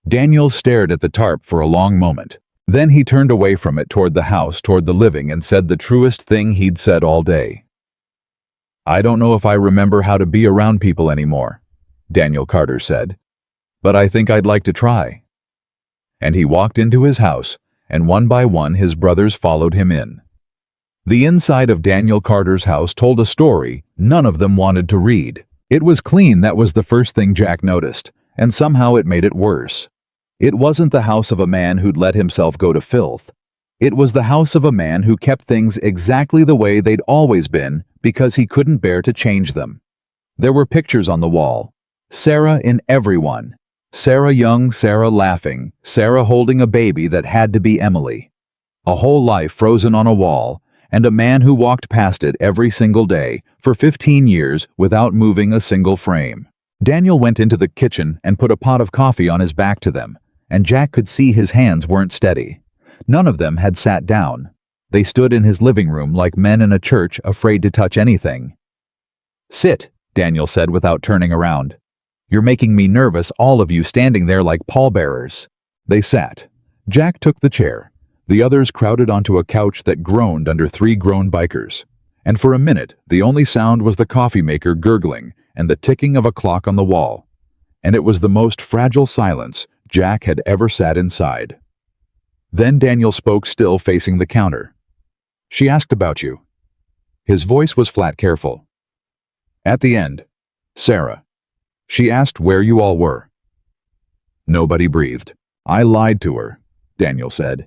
Daniel stared at the tarp for a long moment. Then he turned away from it toward the house, toward the living, and said the truest thing he'd said all day. "I don't know if I remember how to be around people anymore," Daniel Carter said, "but I think I'd like to try." And he walked into his house, and one by one his brothers followed him in. The inside of Daniel Carter's house told a story none of them wanted to read. It was clean, that was the first thing Jack noticed, and somehow it made it worse. It wasn't the house of a man who'd let himself go to filth. It was the house of a man who kept things exactly the way they'd always been because he couldn't bear to change them. There were pictures on the wall. Sarah in every one. Sarah young, Sarah laughing, Sarah holding a baby that had to be Emily. A whole life frozen on a wall, and a man who walked past it every single day for 15 years without moving a single frame. Daniel went into the kitchen and put a pot of coffee on his back to them, and Jack could see his hands weren't steady. None of them had sat down. They stood in his living room like men in a church, afraid to touch anything. "Sit," Daniel said without turning around. "You're making me nervous, all of you standing there like pallbearers." They sat. Jack took the chair. The others crowded onto a couch that groaned under 3 grown bikers. And for a minute, the only sound was the coffee maker gurgling and the ticking of a clock on the wall. And it was the most fragile silence Jack had ever sat inside. Then Daniel spoke, still facing the counter. "She asked about you." His voice was flat, careful. "At the end, Sarah. She asked where you all were." Nobody breathed. "I lied to her," Daniel said.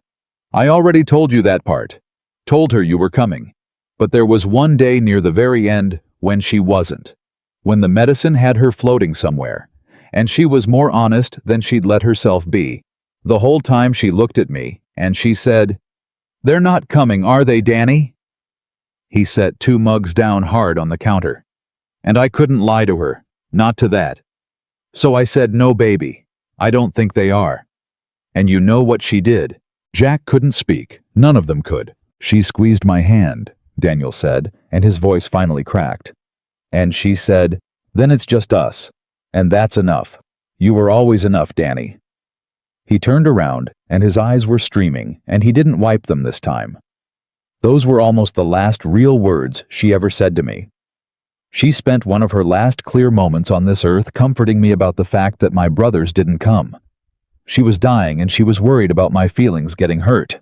"I already told you that part. Told her you were coming. But there was one day near the very end when she wasn't. When the medicine had her floating somewhere. And she was more honest than she'd let herself be. The whole time she looked at me, and she said, 'They're not coming, are they, Danny?'" He set 2 mugs down hard on the counter. "And I couldn't lie to her, not to that. So I said, 'No, baby, I don't think they are.' And you know what she did?" Jack couldn't speak. None of them could. "She squeezed my hand," Daniel said, and his voice finally cracked. "And she said, 'Then it's just us. And that's enough. You were always enough, Danny.'" He turned around, and his eyes were streaming, and he didn't wipe them this time. "Those were almost the last real words she ever said to me. She spent one of her last clear moments on this earth comforting me about the fact that my brothers didn't come. She was dying, and she was worried about my feelings getting hurt."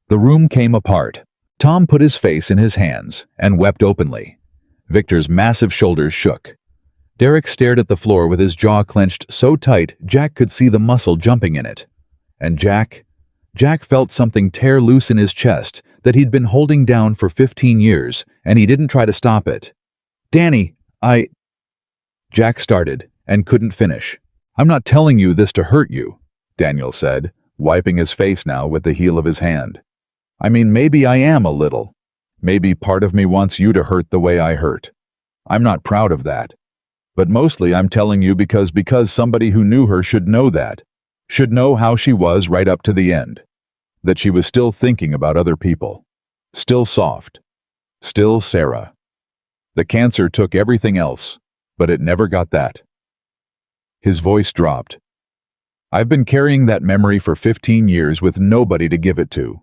The room came apart. Tom put his face in his hands and wept openly. Victor's massive shoulders shook. Derek stared at the floor with his jaw clenched so tight Jack could see the muscle jumping in it. And Jack felt something tear loose in his chest that he'd been holding down for 15 years, and he didn't try to stop it. "Danny, Jack started and couldn't finish. "I'm not telling you this to hurt you," Daniel said, wiping his face now with the heel of his hand. "I mean, maybe I am a little. Maybe part of me wants you to hurt the way I hurt. I'm not proud of that. But mostly I'm telling you because somebody who knew her should know that. Should know how she was right up to the end. That she was still thinking about other people. Still soft. Still Sarah. The cancer took everything else, but it never got that." His voice dropped. "I've been carrying that memory for 15 years with nobody to give it to.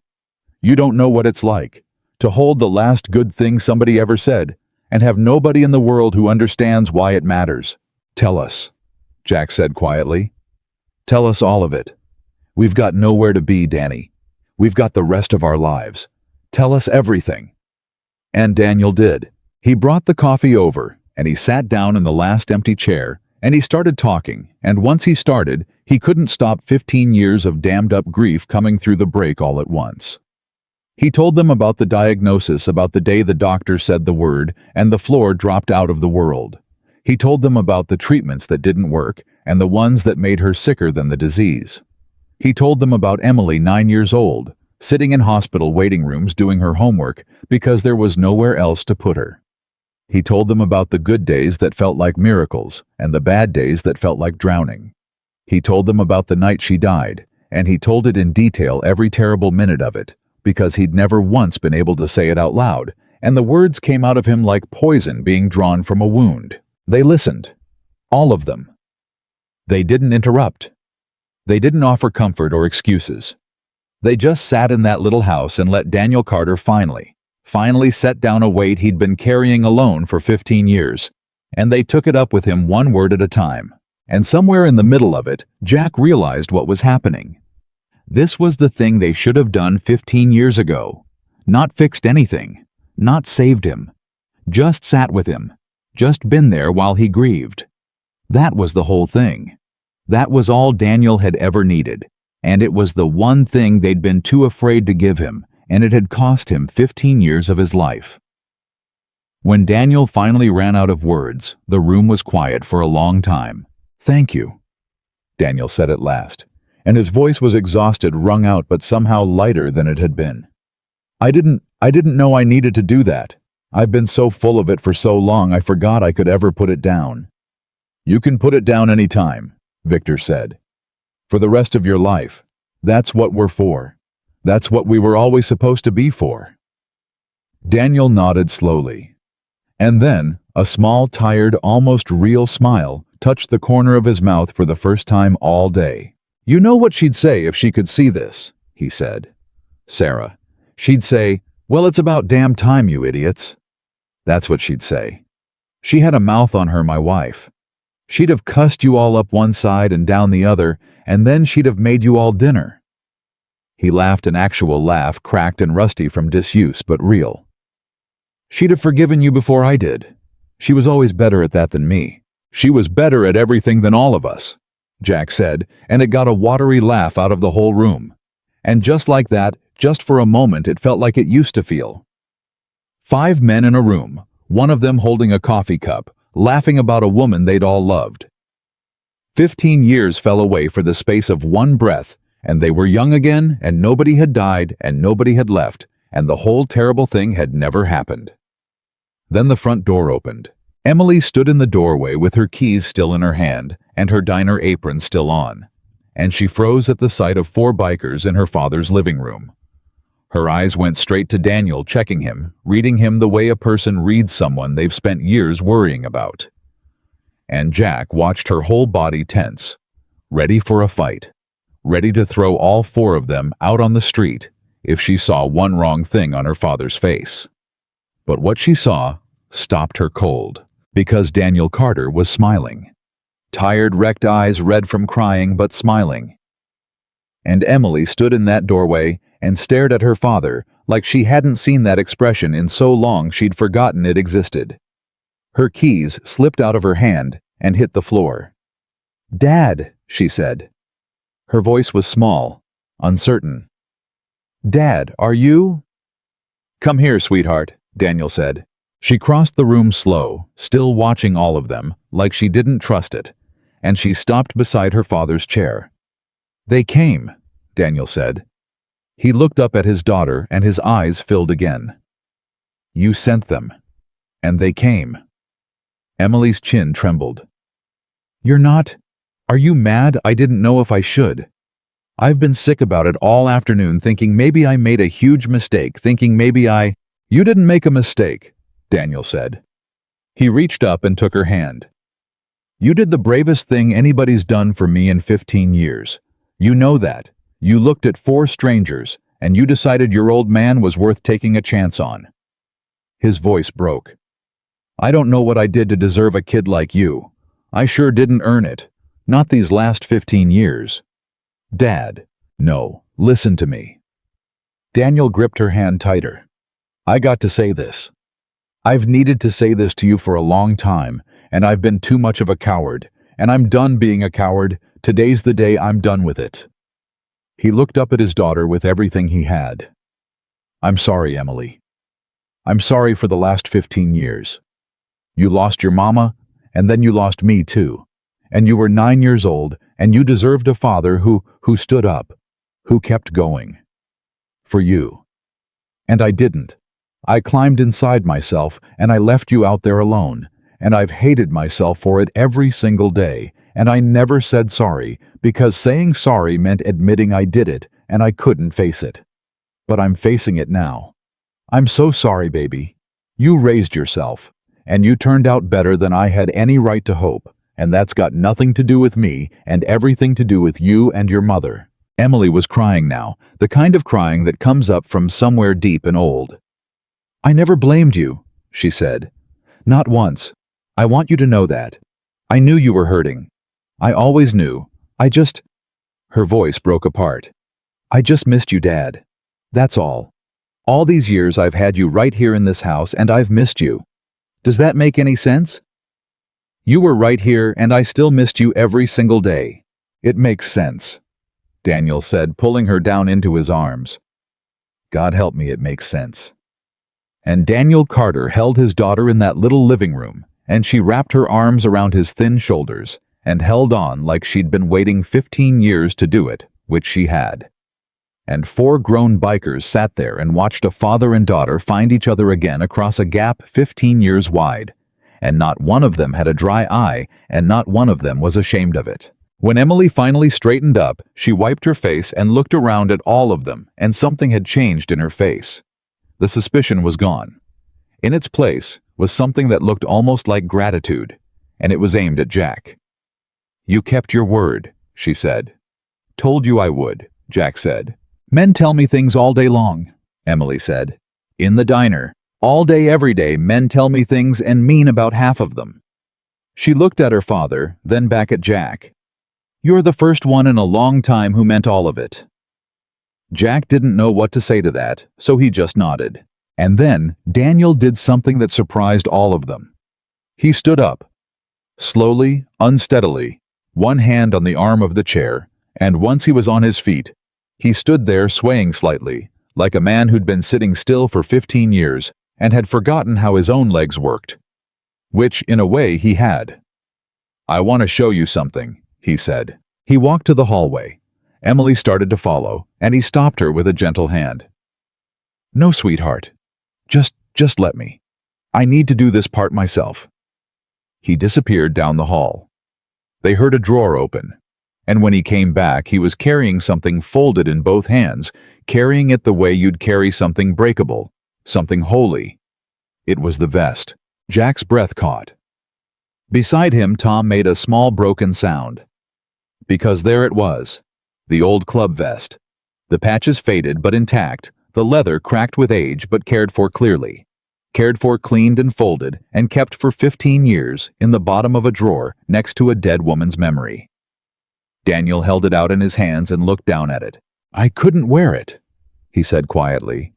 You don't know what it's like, to hold the last good thing somebody ever said, and have nobody in the world who understands why it matters. Tell us," Jack said quietly. "Tell us all of it. We've got nowhere to be, Danny. We've got the rest of our lives. Tell us everything." And Daniel did. He brought the coffee over, and he sat down in the last empty chair, and he started talking, and once he started, he couldn't stop 15 years of dammed-up grief coming through the break all at once. He told them about the diagnosis, about the day the doctor said the word, and the floor dropped out of the world. He told them about the treatments that didn't work, and the ones that made her sicker than the disease. He told them about Emily, 9 years old, sitting in hospital waiting rooms doing her homework because there was nowhere else to put her. He told them about the good days that felt like miracles, and the bad days that felt like drowning. He told them about the night she died, and he told it in detail, every terrible minute of it, because he'd never once been able to say it out loud, and the words came out of him like poison being drawn from a wound. They listened. All of them. They didn't interrupt. They didn't offer comfort or excuses. They just sat in that little house and let Daniel Carter finally set down a weight he'd been carrying alone for 15 years, and they took it up with him one word at a time. And somewhere in the middle of it, Jack realized what was happening. This was the thing they should have done 15 years ago. Not fixed anything. Not saved him. Just sat with him. Just been there while he grieved. That was the whole thing. That was all Daniel had ever needed. And it was the one thing they'd been too afraid to give him, and it had cost him 15 years of his life. When Daniel finally ran out of words, the room was quiet for a long time. "Thank you," Daniel said at last, and his voice was exhausted, wrung out, but somehow lighter than it had been. I didn't know I needed to do that. I've been so full of it for so long I forgot I could ever put it down." "You can put it down any time," Victor said. "For the rest of your life. That's what we're for. That's what we were always supposed to be for." Daniel nodded slowly. And then, a small, tired, almost real smile touched the corner of his mouth for the first time all day. "You know what she'd say if she could see this," he said. "Sarah. She'd say, 'Well, it's about damn time, you idiots.' That's what she'd say. She had a mouth on her, my wife. She'd have cussed you all up one side and down the other, and then she'd have made you all dinner." He laughed, an actual laugh, cracked and rusty from disuse, but real. "She'd have forgiven you before I did. She was always better at that than me. She was better at everything than all of us," Jack said, and it got a watery laugh out of the whole room. And just like that, just for a moment, it felt like it used to feel. 5 men in a room, one of them holding a coffee cup, laughing about a woman they'd all loved. 15 years fell away for the space of one breath, and they were young again, and nobody had died, and nobody had left, and the whole terrible thing had never happened. Then the front door opened. Emily stood in the doorway with her keys still in her hand and her diner apron still on, and she froze at the sight of 4 bikers in her father's living room. Her eyes went straight to Daniel, checking him, reading him the way a person reads someone they've spent years worrying about. And Jack watched her whole body tense, ready for a fight, ready to throw all 4 of them out on the street if she saw one wrong thing on her father's face. But what she saw stopped her cold, because Daniel Carter was smiling. Tired, wrecked eyes, red from crying, but smiling. And Emily stood in that doorway and stared at her father like she hadn't seen that expression in so long she'd forgotten it existed. Her keys slipped out of her hand and hit the floor. "Dad," she said. Her voice was small, uncertain. "Dad, are you?" "Come here, sweetheart," Daniel said. She crossed the room slow, still watching all of them, like she didn't trust it, and she stopped beside her father's chair. "They came," Daniel said. He looked up at his daughter and his eyes filled again. "You sent them, and they came." Emily's chin trembled. "You're not... Are you mad? I didn't know if I should. I've been sick about it all afternoon, thinking maybe I made a huge mistake, thinking maybe I..." "You didn't make a mistake," Daniel said. He reached up and took her hand. "You did the bravest thing anybody's done for me in 15 years. You know that. You looked at 4 strangers, and you decided your old man was worth taking a chance on." His voice broke. "I don't know what I did to deserve a kid like you. I sure didn't earn it. Not these last 15 years. Dad, no, listen to me." Daniel gripped her hand tighter. "I got to say this. I've needed to say this to you for a long time, and I've been too much of a coward, and I'm done being a coward. Today's the day I'm done with it." He looked up at his daughter with everything he had. "I'm sorry, Emily. I'm sorry for the last 15 years. You lost your mama, and then you lost me too. And you were 9 years old, and you deserved a father who stood up, who kept going. For you. And I didn't. I climbed inside myself, and I left you out there alone, and I've hated myself for it every single day, and I never said sorry, because saying sorry meant admitting I did it, and I couldn't face it. But I'm facing it now. I'm so sorry, baby. You raised yourself, and you turned out better than I had any right to hope, and that's got nothing to do with me and everything to do with you and your mother." Emily was crying now, the kind of crying that comes up from somewhere deep and old. "I never blamed you," she said. "Not once. I want you to know that. I knew you were hurting. I always knew. I just..." Her voice broke apart. "I just missed you, Dad. That's all. All these years I've had you right here in this house, and I've missed you. Does that make any sense? You were right here, and I still missed you every single day." "It makes sense," Daniel said, pulling her down into his arms. "God help me, it makes sense." And Daniel Carter held his daughter in that little living room, and she wrapped her arms around his thin shoulders and held on like she'd been waiting 15 years to do it, which she had. And 4 grown bikers sat there and watched a father and daughter find each other again across a gap 15 years wide, and not one of them had a dry eye, and not one of them was ashamed of it. When Emily finally straightened up, she wiped her face and looked around at all of them, and something had changed in her face. The suspicion was gone. In its place was something that looked almost like gratitude, and it was aimed at Jack. "You kept your word," she said. "Told you I would," Jack said. "Men tell me things all day long," Emily said. "In the diner, all day every day, men tell me things and mean about half of them." She looked at her father, then back at Jack. "You're the first one in a long time who meant all of it." Jack didn't know what to say to that, so he just nodded. And then Daniel did something that surprised all of them. He stood up, slowly, unsteadily, one hand on the arm of the chair, and once he was on his feet, he stood there swaying slightly, like a man who'd been sitting still for 15 years and had forgotten how his own legs worked. Which, in a way, he had. "I want to show you something," he said. He walked to the hallway. Emily started to follow, and he stopped her with a gentle hand. "No, sweetheart. Just let me. I need to do this part myself." He disappeared down the hall. They heard a drawer open, and when he came back, he was carrying something folded in both hands, carrying it the way you'd carry something breakable, something holy. It was the vest. Jack's breath caught. Beside him, Tom made a small broken sound. Because there it was, the old club vest. The patches faded but intact, the leather cracked with age but cared for clearly. Cared for, cleaned and folded, and kept for 15 years in the bottom of a drawer next to a dead woman's memory. Daniel held it out in his hands and looked down at it. "I couldn't wear it," he said quietly.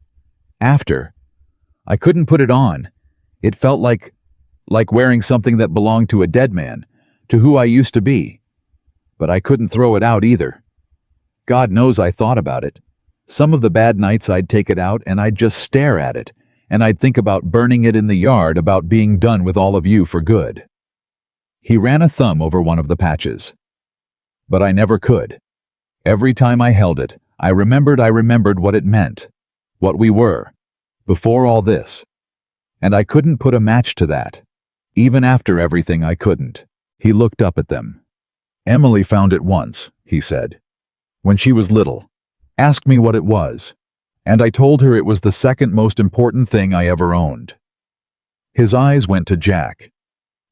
I couldn't put it on. It felt like wearing something that belonged to a dead man, to who I used to be. But I couldn't throw it out either. God knows I thought about it. Some of the bad nights I'd take it out and I'd just stare at it, and I'd think about burning it in the yard, about being done with all of you for good. He ran a thumb over one of the patches. But I never could. Every time I held it, I remembered what it meant, what we were, before all this. And I couldn't put a match to that. Even after everything, I couldn't. He looked up at them. "Emily found it once," he said. "When she was little. Asked me what it was. And I told her it was the second most important thing I ever owned." His eyes went to Jack.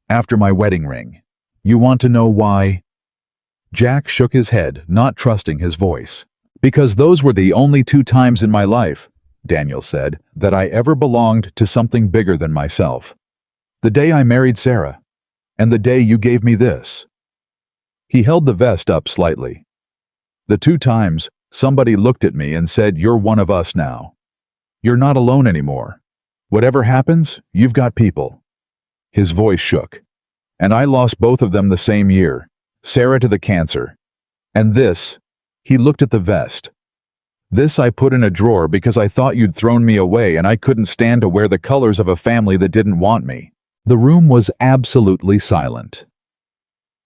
"After my wedding ring. You want to know why?" Jack shook his head, not trusting his voice. "Because those were the only 2 times in my life," Daniel said, "that I ever belonged to something bigger than myself. The day I married Sarah, and the day you gave me this." He held the vest up slightly. "The 2 times, somebody looked at me and said, 'You're one of us now. You're not alone anymore. Whatever happens, you've got people.'" His voice shook. "And I lost both of them the same year, Sarah to the cancer. And this," he looked at the vest, "this I put in a drawer because I thought you'd thrown me away and I couldn't stand to wear the colors of a family that didn't want me." The room was absolutely silent.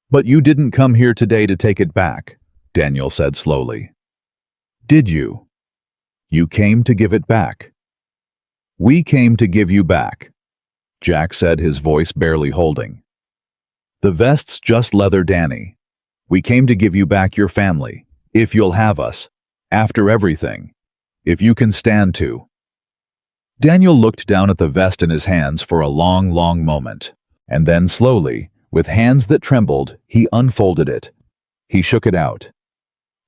"But you didn't come here today to take it back," Daniel said slowly. "Did you? You came to give it back." "We came to give you back," Jack said, his voice barely holding. "The vest's just leather, Danny. We came to give you back your family, if you'll have us, after everything, if you can stand to." Daniel looked down at the vest in his hands for a long, long moment, and then slowly, with hands that trembled, he unfolded it. He shook it out.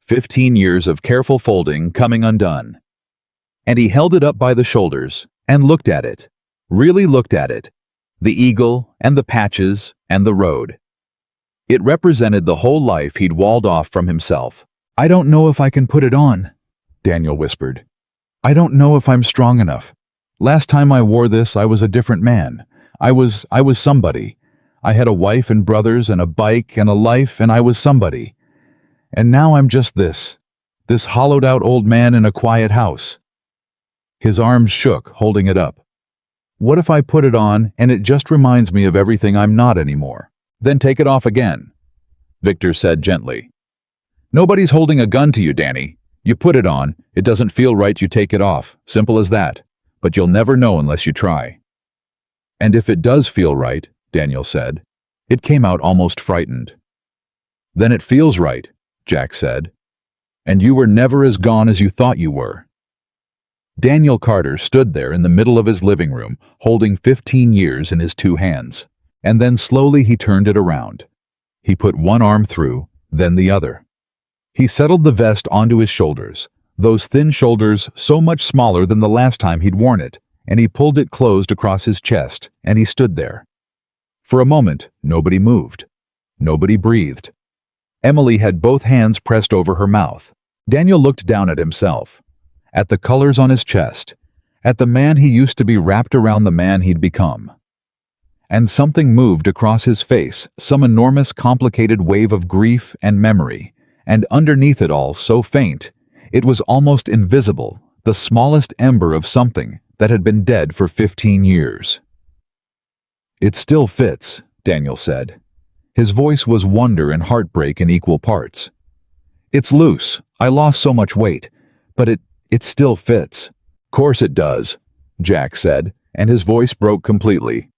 15 years of careful folding coming undone. And he held it up by the shoulders and looked at it, really looked at it, the eagle and the patches and the road. It represented the whole life he'd walled off from himself. "I don't know if I can put it on," Daniel whispered. "I don't know if I'm strong enough. Last time I wore this, I was a different man. I was somebody. I had a wife and brothers and a bike and a life, and I was somebody. And now I'm just this hollowed-out old man in a quiet house." His arms shook, holding it up. "What if I put it on and it just reminds me of everything I'm not anymore? Then take it off again," Victor said gently. "Nobody's holding a gun to you, Danny. You put it on, it doesn't feel right, you take it off. Simple as that. But you'll never know unless you try." "And if it does feel right," Daniel said. It came out almost frightened. "Then it feels right," Jack said. "And you were never as gone as you thought you were." Daniel Carter stood there in the middle of his living room, holding 15 years in his 2 hands. And then slowly he turned it around. He put one arm through, then the other. He settled the vest onto his shoulders, those thin shoulders so much smaller than the last time he'd worn it, and he pulled it closed across his chest, and he stood there. For a moment, nobody moved. Nobody breathed. Emily had both hands pressed over her mouth. Daniel looked down at himself, at the colors on his chest, at the man he used to be wrapped around the man he'd become. And something moved across his face, some enormous complicated wave of grief and memory, and underneath it all, so faint, it was almost invisible, the smallest ember of something that had been dead for 15 years. "It still fits," Daniel said. His voice was wonder and heartbreak in equal parts. "It's loose. I lost so much weight, but it still fits." "Course it does," Jack said, and his voice broke completely.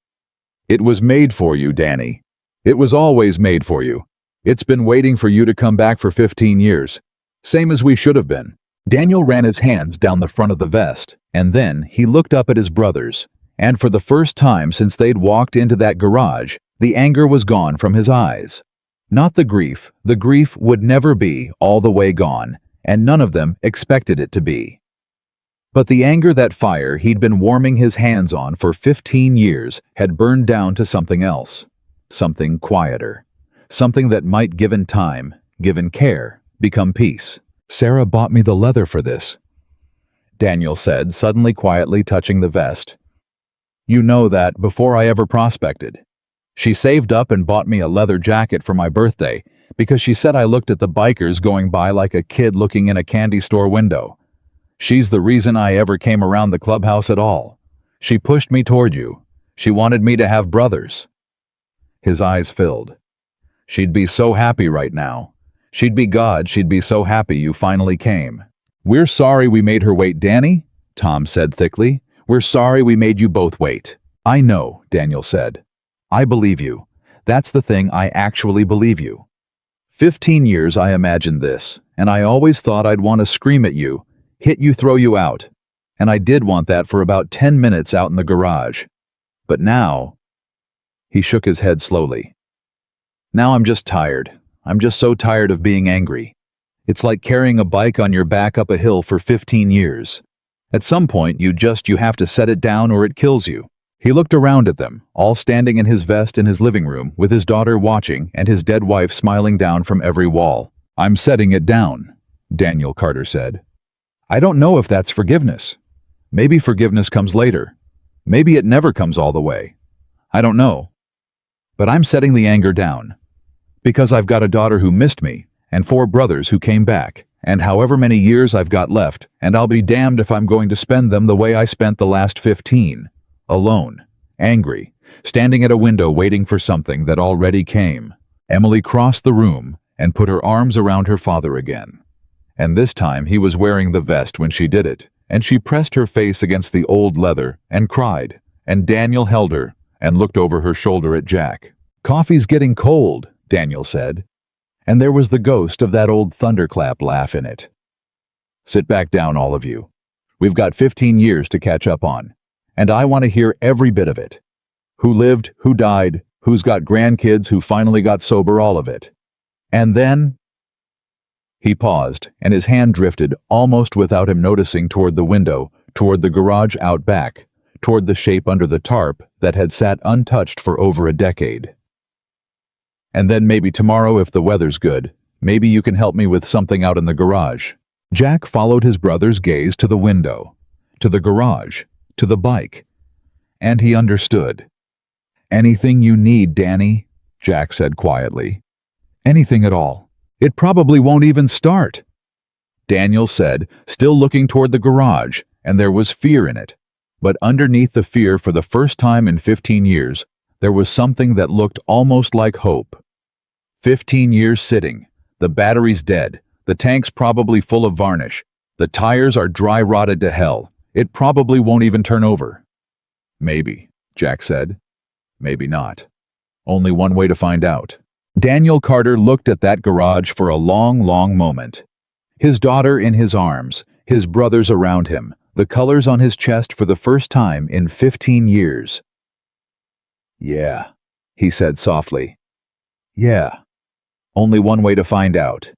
"It was made for you, Danny. It was always made for you. It's been waiting for you to come back for 15 years. Same as we should have been." Daniel ran his hands down the front of the vest, and then he looked up at his brothers, and for the first time since they'd walked into that garage, the anger was gone from his eyes. Not the grief would never be all the way gone, and none of them expected it to be. But the anger, that fire he'd been warming his hands on for 15 years, had burned down to something else, something quieter, something that might, given time, given care, become peace. "Sarah bought me the leather for this," Daniel said, suddenly quietly touching the vest. "You know that before I ever prospected. She saved up and bought me a leather jacket for my birthday because she said I looked at the bikers going by like a kid looking in a candy store window. She's the reason I ever came around the clubhouse at all. She pushed me toward you. She wanted me to have brothers." His eyes filled. "She'd be so happy right now. She'd be God, she'd be so happy you finally came." "We're sorry we made her wait, Danny," Tom said thickly. "We're sorry we made you both wait." "I know," Daniel said. "I believe you. That's the thing, I actually believe you. 15 years I imagined this, and I always thought I'd want to scream at you, hit you, throw you out. And I did want that for about 10 minutes out in the garage. But now—" He shook his head slowly. "Now I'm just tired. I'm just so tired of being angry. It's like carrying a bike on your back up a hill for 15 years. At some point, you have to set it down or it kills you." He looked around at them, all standing in his vest in his living room, with his daughter watching and his dead wife smiling down from every wall. "I'm setting it down," Daniel Carter said. "I don't know if that's forgiveness. Maybe forgiveness comes later. Maybe it never comes all the way. I don't know. But I'm setting the anger down. Because I've got a daughter who missed me, and 4 brothers who came back, and however many years I've got left, and I'll be damned if I'm going to spend them the way I spent the last 15. Alone, angry, standing at a window waiting for something that already came." Emily crossed the room and put her arms around her father again. And this time he was wearing the vest when she did it, and she pressed her face against the old leather and cried, and Daniel held her and looked over her shoulder at Jack. "Coffee's getting cold," Daniel said, and there was the ghost of that old thunderclap laugh in it. "Sit back down, all of you. We've got 15 years to catch up on, and I want to hear every bit of it. Who lived, who died, who's got grandkids, who finally got sober, all of it. And then—" He paused, and his hand drifted, almost without him noticing, toward the window, toward the garage out back, toward the shape under the tarp that had sat untouched for over a decade. "And then maybe tomorrow, if the weather's good, maybe you can help me with something out in the garage." Jack followed his brother's gaze to the window, to the garage, to the bike, and he understood. "Anything you need, Danny," Jack said quietly. "Anything at all. It probably won't even start," Daniel said, still looking toward the garage, and there was fear in it. But underneath the fear, for the first time in 15 years, there was something that looked almost like hope. 15 years sitting, the battery's dead, the tank's probably full of varnish, the tires are dry rotted to hell, it probably won't even turn over. "Maybe," Jack said. "Maybe not. Only one way to find out." Daniel Carter looked at that garage for a long, long moment. His daughter in his arms, his brothers around him, the colors on his chest for the first time in 15 years. "Yeah," he said softly. "Yeah. Only one way to find out."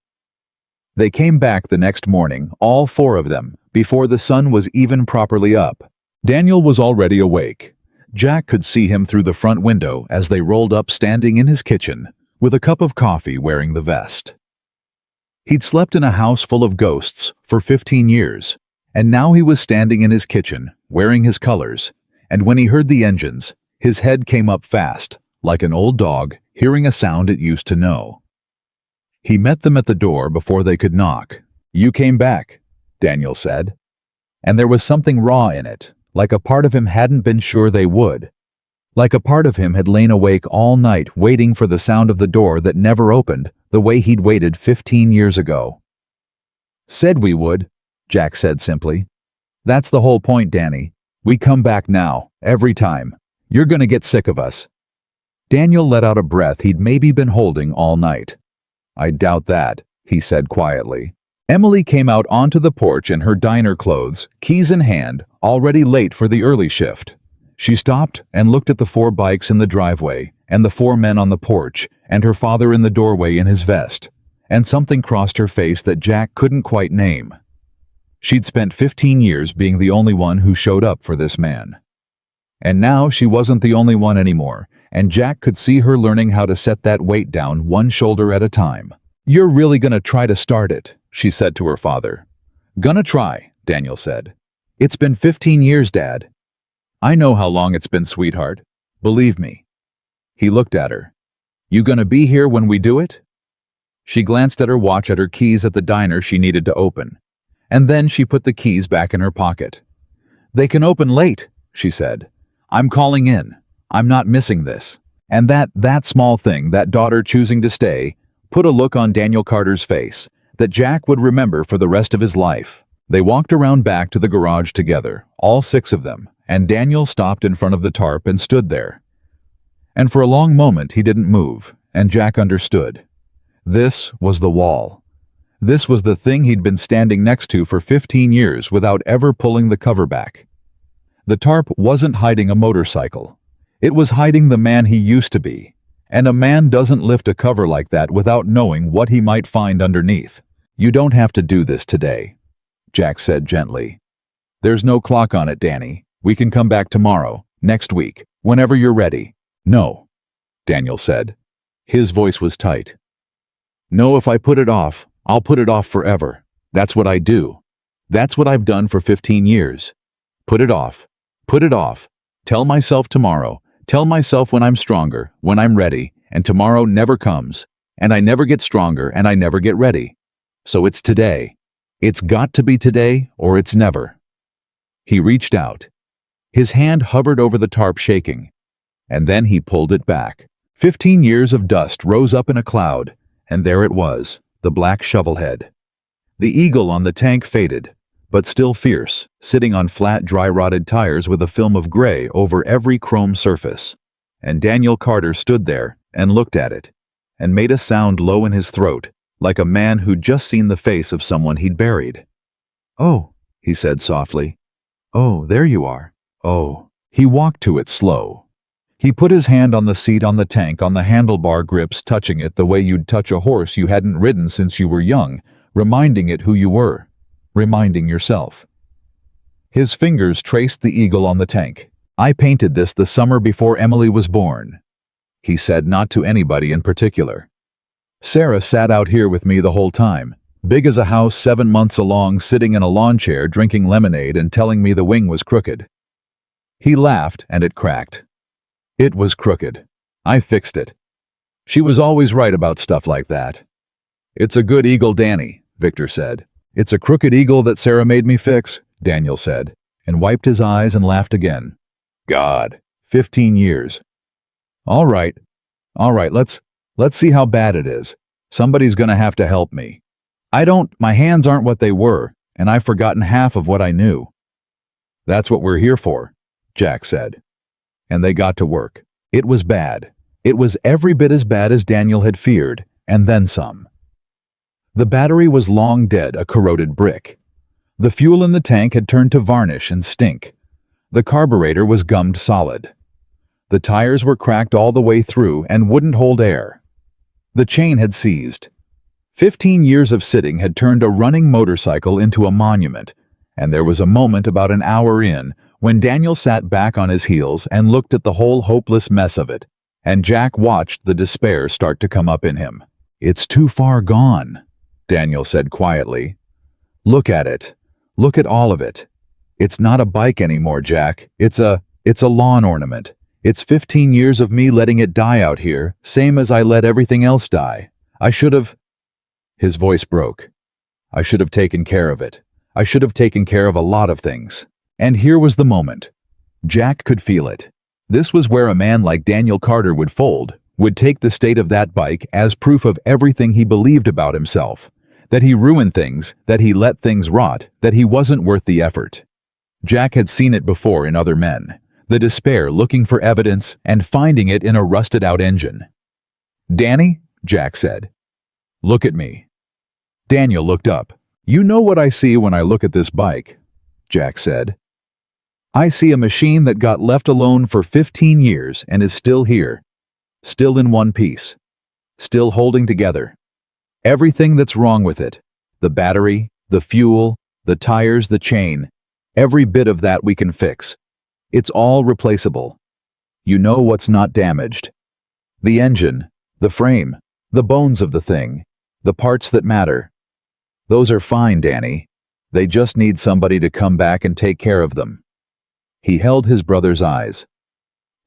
They came back the next morning, all 4 of them, before the sun was even properly up. Daniel was already awake. Jack could see him through the front window as they rolled up, standing in his kitchen, with a cup of coffee, wearing the vest. He'd slept in a house full of ghosts for 15 years, and now he was standing in his kitchen, wearing his colors, and when he heard the engines, his head came up fast, like an old dog hearing a sound it used to know. He met them at the door before they could knock. "You came back," Daniel said. And there was something raw in it, like a part of him hadn't been sure they would. Like a part of him had lain awake all night waiting for the sound of the door that never opened, the way he'd waited 15 years ago. "Said we would," Jack said simply. "That's the whole point, Danny. We come back now, every time. You're gonna get sick of us." Daniel let out a breath he'd maybe been holding all night. "I doubt that," he said quietly. Emily came out onto the porch in her diner clothes, keys in hand, already late for the early shift. She stopped and looked at the 4 bikes in the driveway, and the 4 men on the porch, and her father in the doorway in his vest, and something crossed her face that Jack couldn't quite name. She'd spent 15 years being the only one who showed up for this man. And now she wasn't the only one anymore, and Jack could see her learning how to set that weight down one shoulder at a time. "You're really gonna try to start it," she said to her father. "Gonna try," Daniel said. "It's been 15 years, Dad." "I know how long it's been, sweetheart. Believe me." He looked at her. "You gonna be here when we do it?" She glanced at her watch at her keys at the diner she needed to open, and then she put the keys back in her pocket. "They can open late," she said. "I'm calling in. I'm not missing this." And that small thing, that daughter choosing to stay, put a look on Daniel Carter's face that Jack would remember for the rest of his life. They walked around back to the garage together, all 6 of them, and Daniel stopped in front of the tarp and stood there. And for a long moment he didn't move, and Jack understood. This was the wall. This was the thing he'd been standing next to for 15 years without ever pulling the cover back. The tarp wasn't hiding a motorcycle. It was hiding the man he used to be, and a man doesn't lift a cover like that without knowing what he might find underneath. "You don't have to do this today," Jack said gently. "There's no clock on it, Danny. We can come back tomorrow, next week, whenever you're ready." "No," Daniel said. His voice was tight. "No, if I put it off, I'll put it off forever. That's what I do. That's what I've done for 15 years. Put it off. Put it off. Tell myself tomorrow. Tell myself when I'm stronger, when I'm ready, and tomorrow never comes, and I never get stronger, and I never get ready. So it's today. It's got to be today, or it's never." He reached out. His hand hovered over the tarp, shaking, and then he pulled it back. 15 years of dust rose up in a cloud, and there it was, the black shovelhead. The eagle on the tank faded, but still fierce, sitting on flat, dry-rotted tires with a film of gray over every chrome surface. And Daniel Carter stood there and looked at it, and made a sound low in his throat, like a man who'd just seen the face of someone he'd buried. "Oh," he said softly. "Oh, there you are. Oh." He walked to it slow. He put his hand on the seat on the tank, on the handlebar grips, touching it the way you'd touch a horse you hadn't ridden since you were young, reminding it who you were. Reminding yourself. His fingers traced the eagle on the tank. "I painted this the summer before Emily was born," he said, not to anybody in particular. "Sarah sat out here with me the whole time, big as a house, 7 months along, sitting in a lawn chair drinking lemonade and telling me the wing was crooked." He laughed and it cracked. "It was crooked. I fixed it. She was always right about stuff like that." "It's a good eagle, Danny," Victor said. "It's a crooked eagle that Sarah made me fix," Daniel said, and wiped his eyes and laughed again. "God, 15 years. All right, let's see how bad it is. Somebody's gonna have to help me. My hands aren't what they were, and I've forgotten half of what I knew." "That's what we're here for," Jack said. And they got to work. It was bad. It was every bit as bad as Daniel had feared, and then some. The battery was long dead, a corroded brick. The fuel in the tank had turned to varnish and stink. The carburetor was gummed solid. The tires were cracked all the way through and wouldn't hold air. The chain had seized. 15 years of sitting had turned a running motorcycle into a monument, and there was a moment about an hour in when Daniel sat back on his heels and looked at the whole hopeless mess of it, and Jack watched the despair start to come up in him. "It's too far gone," Daniel said quietly. "Look at it. Look at all of it. It's not a bike anymore, Jack. It's a lawn ornament. It's 15 years of me letting it die out here, same as I let everything else die. I should have—" His voice broke. "I should have taken care of it. I should have taken care of a lot of things." And here was the moment. Jack could feel it. This was where a man like Daniel Carter would fold, would take the state of that bike as proof of everything he believed about himself. That he ruined things, that he let things rot, that he wasn't worth the effort. Jack had seen it before in other men. The despair looking for evidence and finding it in a rusted-out engine. "Danny," Jack said, "look at me." Daniel looked up. "You know what I see when I look at this bike," Jack said. "I see a machine that got left alone for 15 years and is still here. Still in one piece. Still holding together. Everything that's wrong with it, the battery, the fuel, the tires, the chain, every bit of that we can fix. It's all replaceable. You know what's not damaged. The engine, the frame, the bones of the thing, the parts that matter. Those are fine, Danny. They just need somebody to come back and take care of them." He held his brother's eyes.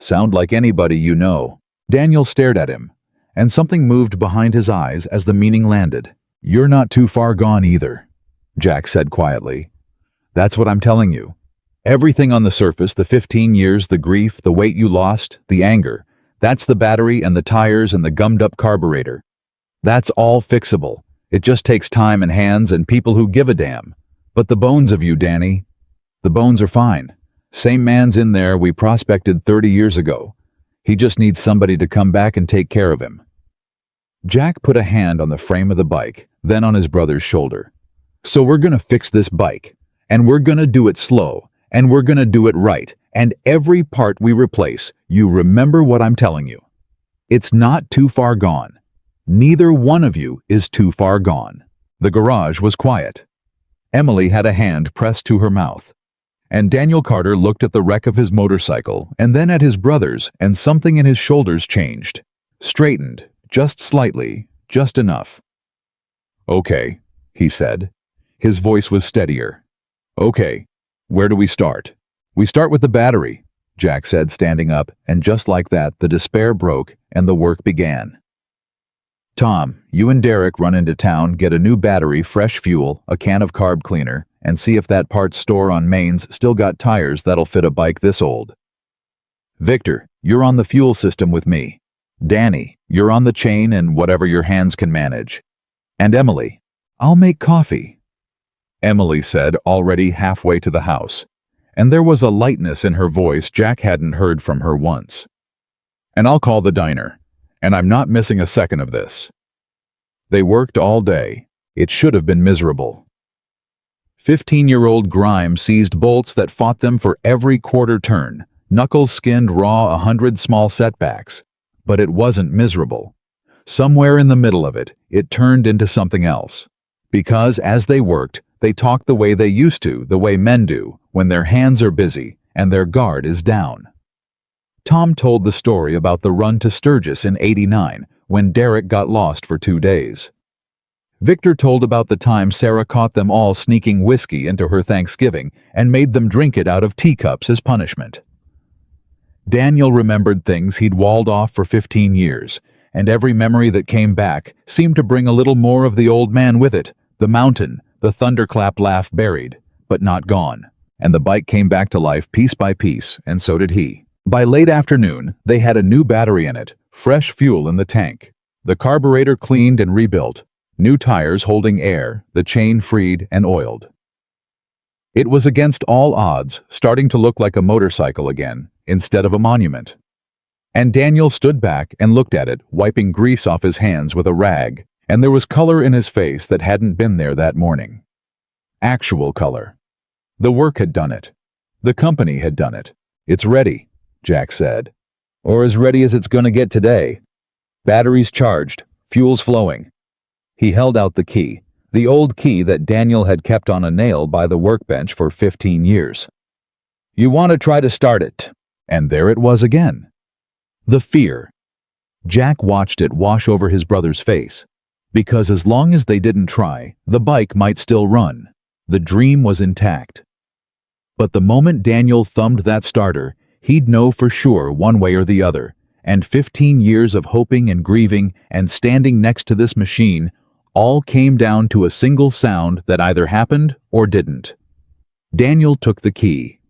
"Sound like anybody you know." Daniel stared at him, and something moved behind his eyes as the meaning landed. "You're not too far gone either," Jack said quietly. "That's what I'm telling you. Everything on the surface, the 15 years, the grief, the weight you lost, the anger, that's the battery and the tires and the gummed-up carburetor. That's all fixable. It just takes time and hands and people who give a damn. But the bones of you, Danny, the bones are fine. Same man's in there we prospected 30 years ago. He just needs somebody to come back and take care of him." Jack put a hand on the frame of the bike, then on his brother's shoulder. "So we're gonna fix this bike, and we're gonna do it slow, and we're gonna do it right, and every part we replace, you remember what I'm telling you. It's not too far gone. Neither one of you is too far gone." The garage was quiet. Emily had a hand pressed to her mouth. And Daniel Carter looked at the wreck of his motorcycle and then at his brother's, and something in his shoulders changed. Straightened, just slightly, just enough. "Okay," he said. His voice was steadier. "Okay, where do we start?" "We start with the battery," Jack said, standing up, and just like that, the despair broke and the work began. "Tom, you and Derek run into town, get a new battery, fresh fuel, a can of carb cleaner, and see if that parts store on Maine's still got tires that'll fit a bike this old. Victor, you're on the fuel system with me. Danny, you're on the chain and whatever your hands can manage. And Emily, I'll make coffee," Emily said, already halfway to the house, and there was a lightness in her voice Jack hadn't heard from her once. "And I'll call the diner, and I'm not missing a second of this." They worked all day. It should have been miserable. 15-year-old grime seized bolts that fought them for every quarter turn, knuckles skinned raw 100 small setbacks. But it wasn't miserable. Somewhere in the middle of it, it turned into something else. Because as they worked, they talked the way they used to, the way men do, when their hands are busy and their guard is down. Tom told the story about the run to Sturgis in '89, when Derek got lost for 2 days. Victor told about the time Sarah caught them all sneaking whiskey into her Thanksgiving and made them drink it out of teacups as punishment. Daniel remembered things he'd walled off for 15 years, and every memory that came back seemed to bring a little more of the old man with it, the mountain, the thunderclap laugh buried, but not gone. And the bike came back to life piece by piece, and so did he. By late afternoon, they had a new battery in it, fresh fuel in the tank, the carburetor cleaned and rebuilt, new tires holding air, the chain freed and oiled. It was against all odds, starting to look like a motorcycle again, instead of a monument. And Daniel stood back and looked at it, wiping grease off his hands with a rag, and there was color in his face that hadn't been there that morning. Actual color. The work had done it. The company had done it. "It's ready," Jack said. "Or as ready as it's gonna get today. Batteries charged, fuel's flowing." He held out the key, the old key that Daniel had kept on a nail by the workbench for 15 years. "You want to try to start it." And there it was again. The fear. Jack watched it wash over his brother's face. Because as long as they didn't try, the bike might still run. The dream was intact. But the moment Daniel thumbed that starter, he'd know for sure one way or the other, and 15 years of hoping and grieving and standing next to this machine all came down to a single sound that either happened or didn't. Daniel took the key.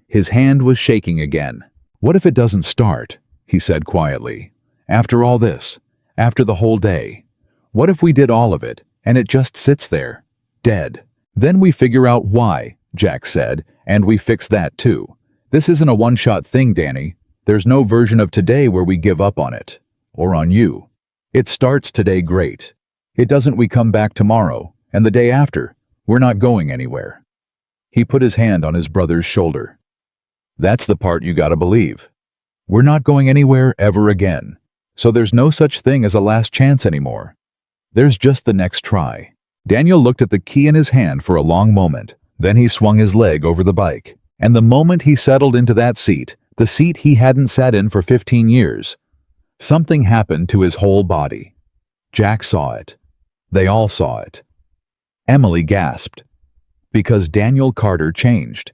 His hand was shaking again. "What if it doesn't start?" he said quietly. "After all this, after the whole day, what if we did all of it and it just sits there, dead?" "Then we figure out why," Jack said, "and we fix that too. This isn't a one-shot thing, Danny. There's no version of today where we give up on it. Or on you. It starts today great. It doesn't we come back tomorrow, and the day after. We're not going anywhere." He put his hand on his brother's shoulder. "That's the part you gotta believe. We're not going anywhere ever again. So there's no such thing as a last chance anymore. There's just the next try." Daniel looked at the key in his hand for a long moment. Then he swung his leg over the bike. And the moment he settled into that seat, the seat he hadn't sat in for 15 years, something happened to his whole body. Jack saw it. They all saw it. Emily gasped. Because Daniel Carter changed.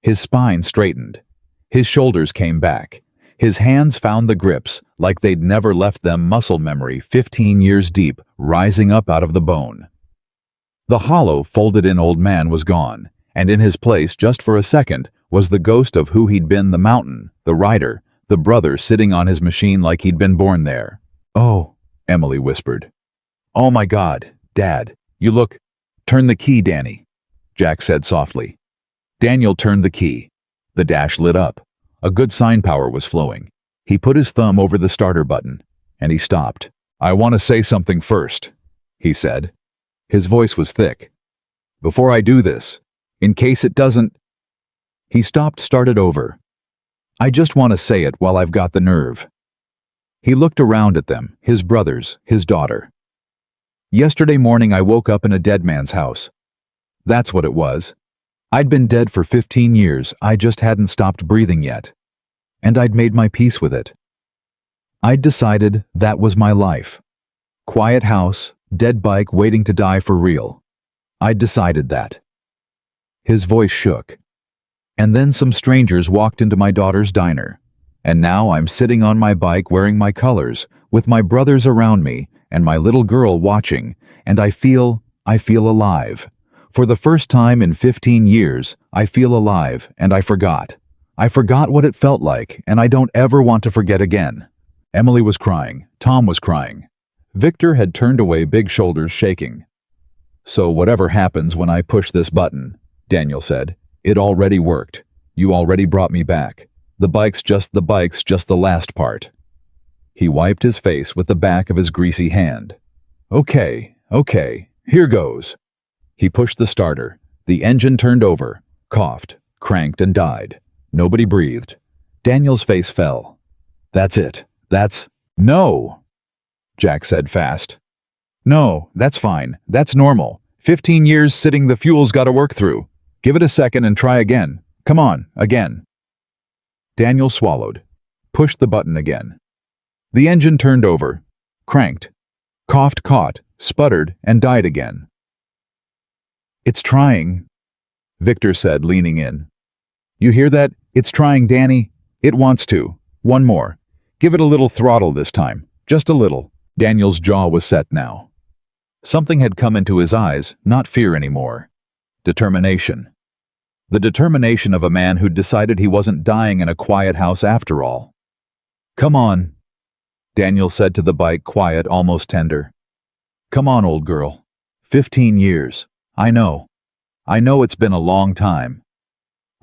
His spine straightened. His shoulders came back. His hands found the grips like they'd never left them, muscle memory 15 years deep, rising up out of the bone. The hollow, folded-in old man was gone, and in his place, just for a second, was the ghost of who he'd been: the mountain, the rider, the brother sitting on his machine like he'd been born there. "Oh," Emily whispered. "Oh my God, Dad, you look—" "Turn the key, Danny," Jack said softly. Daniel turned the key. The dash lit up. A good sign power was flowing. He put his thumb over the starter button, and he stopped. "I want to say something first," he said. His voice was thick. "Before I do this, in case it doesn't—" He stopped, started over. "I just want to say it while I've got the nerve." He looked around at them, his brothers, his daughter. "Yesterday morning I woke up in a dead man's house. That's what it was. I'd been dead for 15 years, I just hadn't stopped breathing yet. And I'd made my peace with it. I'd decided that was my life. Quiet house, dead bike waiting to die for real. I'd decided that." His voice shook. "And then some strangers walked into my daughter's diner. And now I'm sitting on my bike wearing my colors, with my brothers around me and my little girl watching, and I feel alive. For the first time in 15 years, I feel alive, and I forgot. I forgot what it felt like, and I don't ever want to forget again." Emily was crying. Tom was crying. Victor had turned away, big shoulders shaking. "So whatever happens when I push this button," Daniel said, "it already worked. You already brought me back. The bike's just the last part." He wiped his face with the back of his greasy hand. Okay, here goes." He pushed the starter. The engine turned over, coughed, cranked, and died. Nobody breathed. Daniel's face fell. "That's it. No," Jack said fast. "No, that's fine. That's normal. 15 years sitting, the fuel's gotta work through. Give it a second and try again. Come on, again." Daniel swallowed, pushed the button again. The engine turned over, cranked, coughed, caught, sputtered, and died again. "It's trying," Victor said, leaning in. "You hear that? It's trying, Danny. It wants to. One more. Give it a little throttle this time. Just a little." Daniel's jaw was set now. Something had come into his eyes, not fear anymore. Determination. The determination of a man who'd decided he wasn't dying in a quiet house after all. "Come on," Daniel said to the bike, quiet, almost tender. "Come on, old girl. 15 years. I know it's been a long time.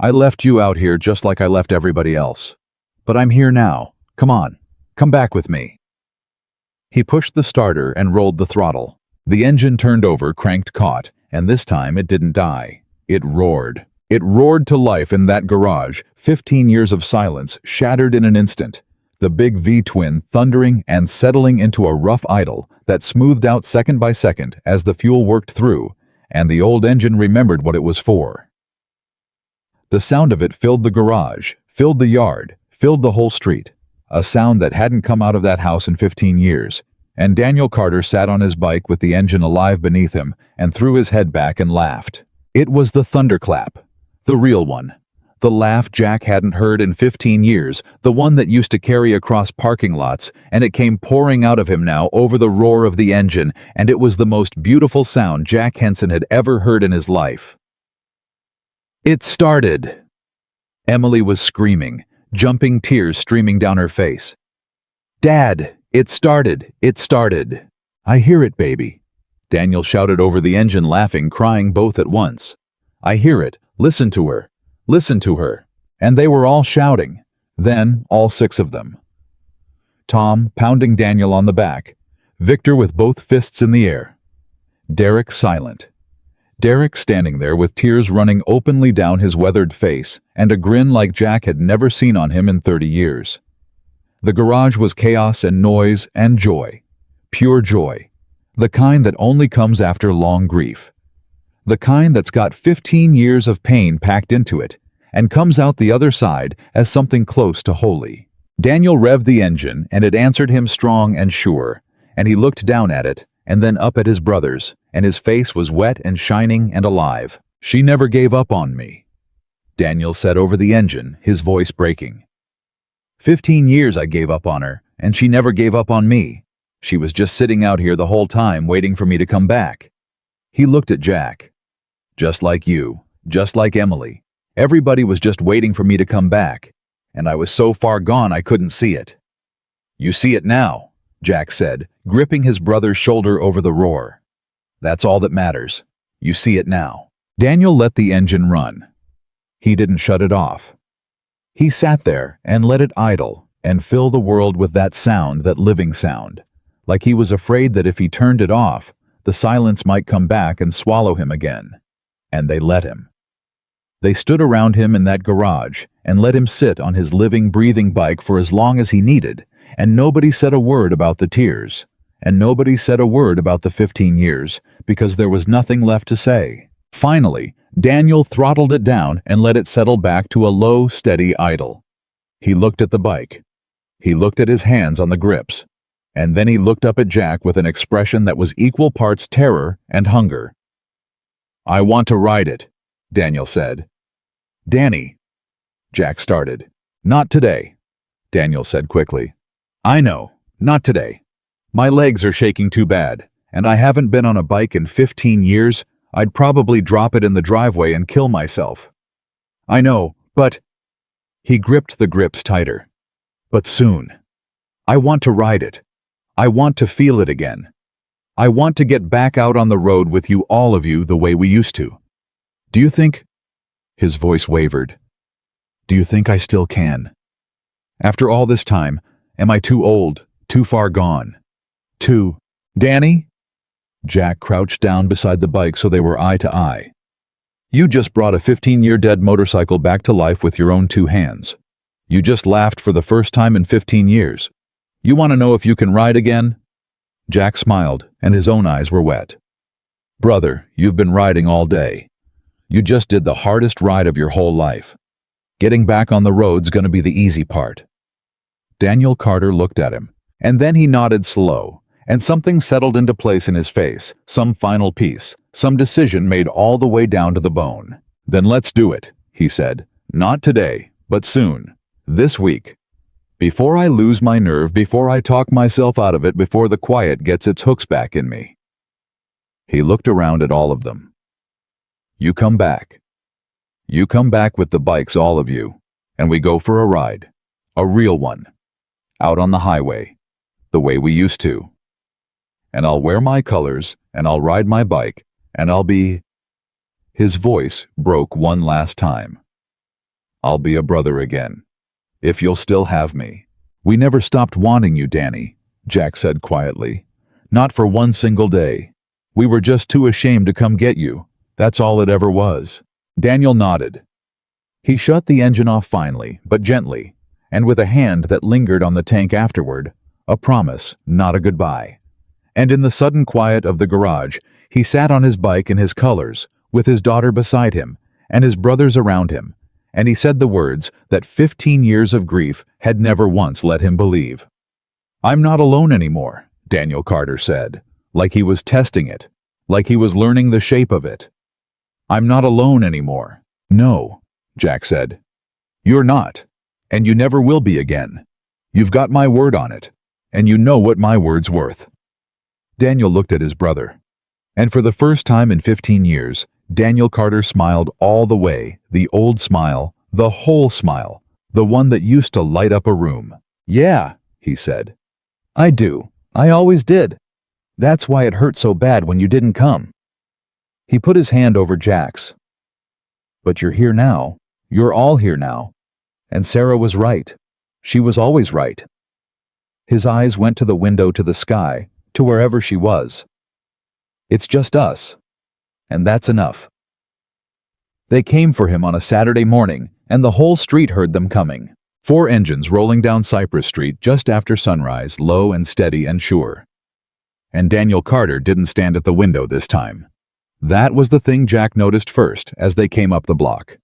I left you out here just like I left everybody else. But I'm here now. Come on, come back with me." He pushed the starter and rolled the throttle. The engine turned over, cranked, caught, and this time it didn't die. It roared. It roared to life in that garage. 15 years of silence shattered in an instant. The big V-twin thundering and settling into a rough idle that smoothed out second by second as the fuel worked through, and the old engine remembered what it was for. The sound of it filled the garage, filled the yard, filled the whole street. A sound that hadn't come out of that house in 15 years, and Daniel Carter sat on his bike with the engine alive beneath him and threw his head back and laughed. It was the thunderclap, the real one. The laugh Jack hadn't heard in 15 years, the one that used to carry across parking lots, and it came pouring out of him now over the roar of the engine, and it was the most beautiful sound Jack Henson had ever heard in his life. It started! Emily was screaming, jumping tears streaming down her face. Dad, it started! It started! I hear it, baby. Daniel shouted over the engine, laughing, crying both at once. I hear it. Listen to her. Listen to her. And they were all shouting. Then, all 6 of them. Tom pounding Daniel on the back. Victor with both fists in the air. Derek silent. Derek standing there with tears running openly down his weathered face and a grin like Jack had never seen on him in 30 years. The garage was chaos and noise and joy. Pure joy. The kind that only comes after long grief. The kind that's got 15 years of pain packed into it and comes out the other side as something close to holy. Daniel revved the engine and it answered him strong and sure, and he looked down at it and then up at his brothers, and his face was wet and shining and alive. She never gave up on me, Daniel said over the engine, his voice breaking. 15 years I gave up on her, and she never gave up on me. She was just sitting out here the whole time waiting for me to come back. He looked at Jack. Just like you, just like Emily. Everybody was just waiting for me to come back, and I was so far gone I couldn't see it. You see it now, Jack said, gripping his brother's shoulder over the roar. That's all that matters. You see it now. Daniel let the engine run. He didn't shut it off. He sat there and let it idle and fill the world with that sound, that living sound, like he was afraid that if he turned it off, the silence might come back and swallow him again. And they let him. They stood around him in that garage and let him sit on his living, breathing bike for as long as he needed, and nobody said a word about the tears, and nobody said a word about the 15 years, because there was nothing left to say. Finally, Daniel throttled it down and let it settle back to a low, steady idle. He looked at the bike. He looked at his hands on the grips, and then he looked up at Jack with an expression that was equal parts terror and hunger. I want to ride it, Daniel said. Danny, Jack started. Not today, Daniel said quickly. I know, not today. My legs are shaking too bad, and I haven't been on a bike in 15 years. I'd probably drop it in the driveway and kill myself. I know, but... He gripped the grips tighter. But soon. I want to ride it. I want to feel it again. I want to get back out on the road with you, all of you, the way we used to. Do you think... His voice wavered. Do you think I still can? After all this time, am I too old, too far gone? Too... Danny? Jack crouched down beside the bike so they were eye to eye. You just brought a 15-year dead motorcycle back to life with your own 2 hands. You just laughed for the first time in 15 years. You want to know if you can ride again? Jack smiled, and his own eyes were wet. Brother, you've been riding all day. You just did the hardest ride of your whole life. Getting back on the road's gonna be the easy part. Daniel Carter looked at him, and then he nodded slow, and something settled into place in his face, some final piece, some decision made all the way down to the bone. Then let's do it, he said. Not today, but soon. This week. Before I lose my nerve, before I talk myself out of it, before the quiet gets its hooks back in me. He looked around at all of them. You come back. You come back with the bikes, all of you, and we go for a ride. A real one. Out on the highway. The way we used to. And I'll wear my colors, and I'll ride my bike, and I'll be... His voice broke one last time. I'll be a brother again. If you'll still have me. We never stopped wanting you, Danny, Jack said quietly. Not for one single day. We were just too ashamed to come get you. That's all it ever was. Daniel nodded. He shut the engine off finally, but gently, and with a hand that lingered on the tank afterward, a promise, not a goodbye. And in the sudden quiet of the garage, he sat on his bike in his colors, with his daughter beside him, and his brothers around him, and he said the words that 15 years of grief had never once let him believe. I'm not alone anymore, Daniel Carter said, like he was testing it, like he was learning the shape of it. I'm not alone anymore. No, Jack said. You're not, and you never will be again. You've got my word on it, and you know what my word's worth. Daniel looked at his brother, and for the first time in 15 years, Daniel Carter smiled all the way, the old smile, the whole smile, the one that used to light up a room. Yeah, he said. I do. I always did. That's why it hurt so bad when you didn't come. He put his hand over Jack's. But you're here now. You're all here now. And Sarah was right. She was always right. His eyes went to the window, to the sky, to wherever she was. It's just us. And that's enough. They came for him on a Saturday morning, and the whole street heard them coming. 4 engines rolling down Cypress Street just after sunrise, low and steady and sure. And Daniel Carter didn't stand at the window this time. That was the thing Jack noticed first as they came up the block.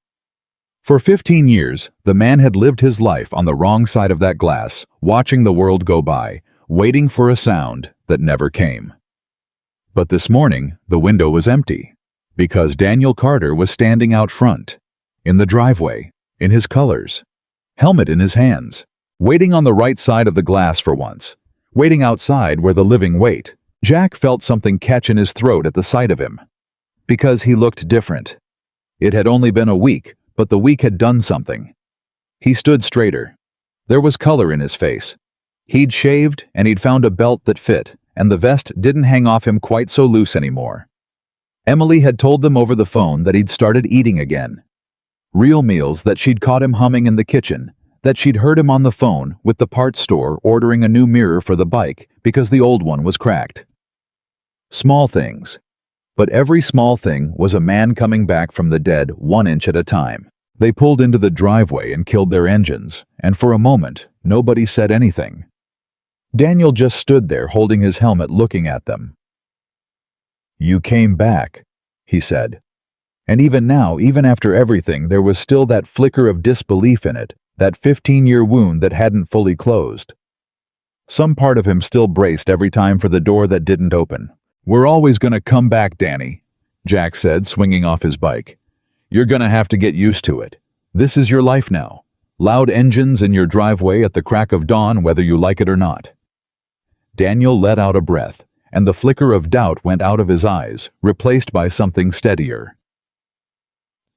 For 15 years, the man had lived his life on the wrong side of that glass, watching the world go by, waiting for a sound that never came. But this morning, the window was empty, because Daniel Carter was standing out front, in the driveway, in his colors, helmet in his hands, waiting on the right side of the glass for once, waiting outside where the living wait. Jack felt something catch in his throat at the sight of him, because he looked different. It had only been a week, but the week had done something. He stood straighter. There was color in his face. He'd shaved, and he'd found a belt that fit, and the vest didn't hang off him quite so loose anymore. Emily had told them over the phone that he'd started eating again. Real meals that she'd caught him humming in the kitchen, that she'd heard him on the phone with the parts store ordering a new mirror for the bike because the old one was cracked. Small things. But every small thing was a man coming back from the dead 1 inch at a time. They pulled into the driveway and killed their engines, and for a moment, nobody said anything. Daniel just stood there holding his helmet looking at them. You came back, he said. And even now, even after everything, there was still that flicker of disbelief in it, that 15-year wound that hadn't fully closed. Some part of him still braced every time for the door that didn't open. We're always gonna come back, Danny, Jack said, swinging off his bike. You're gonna have to get used to it. This is your life now. Loud engines in your driveway at the crack of dawn, whether you like it or not. Daniel let out a breath, and the flicker of doubt went out of his eyes, replaced by something steadier.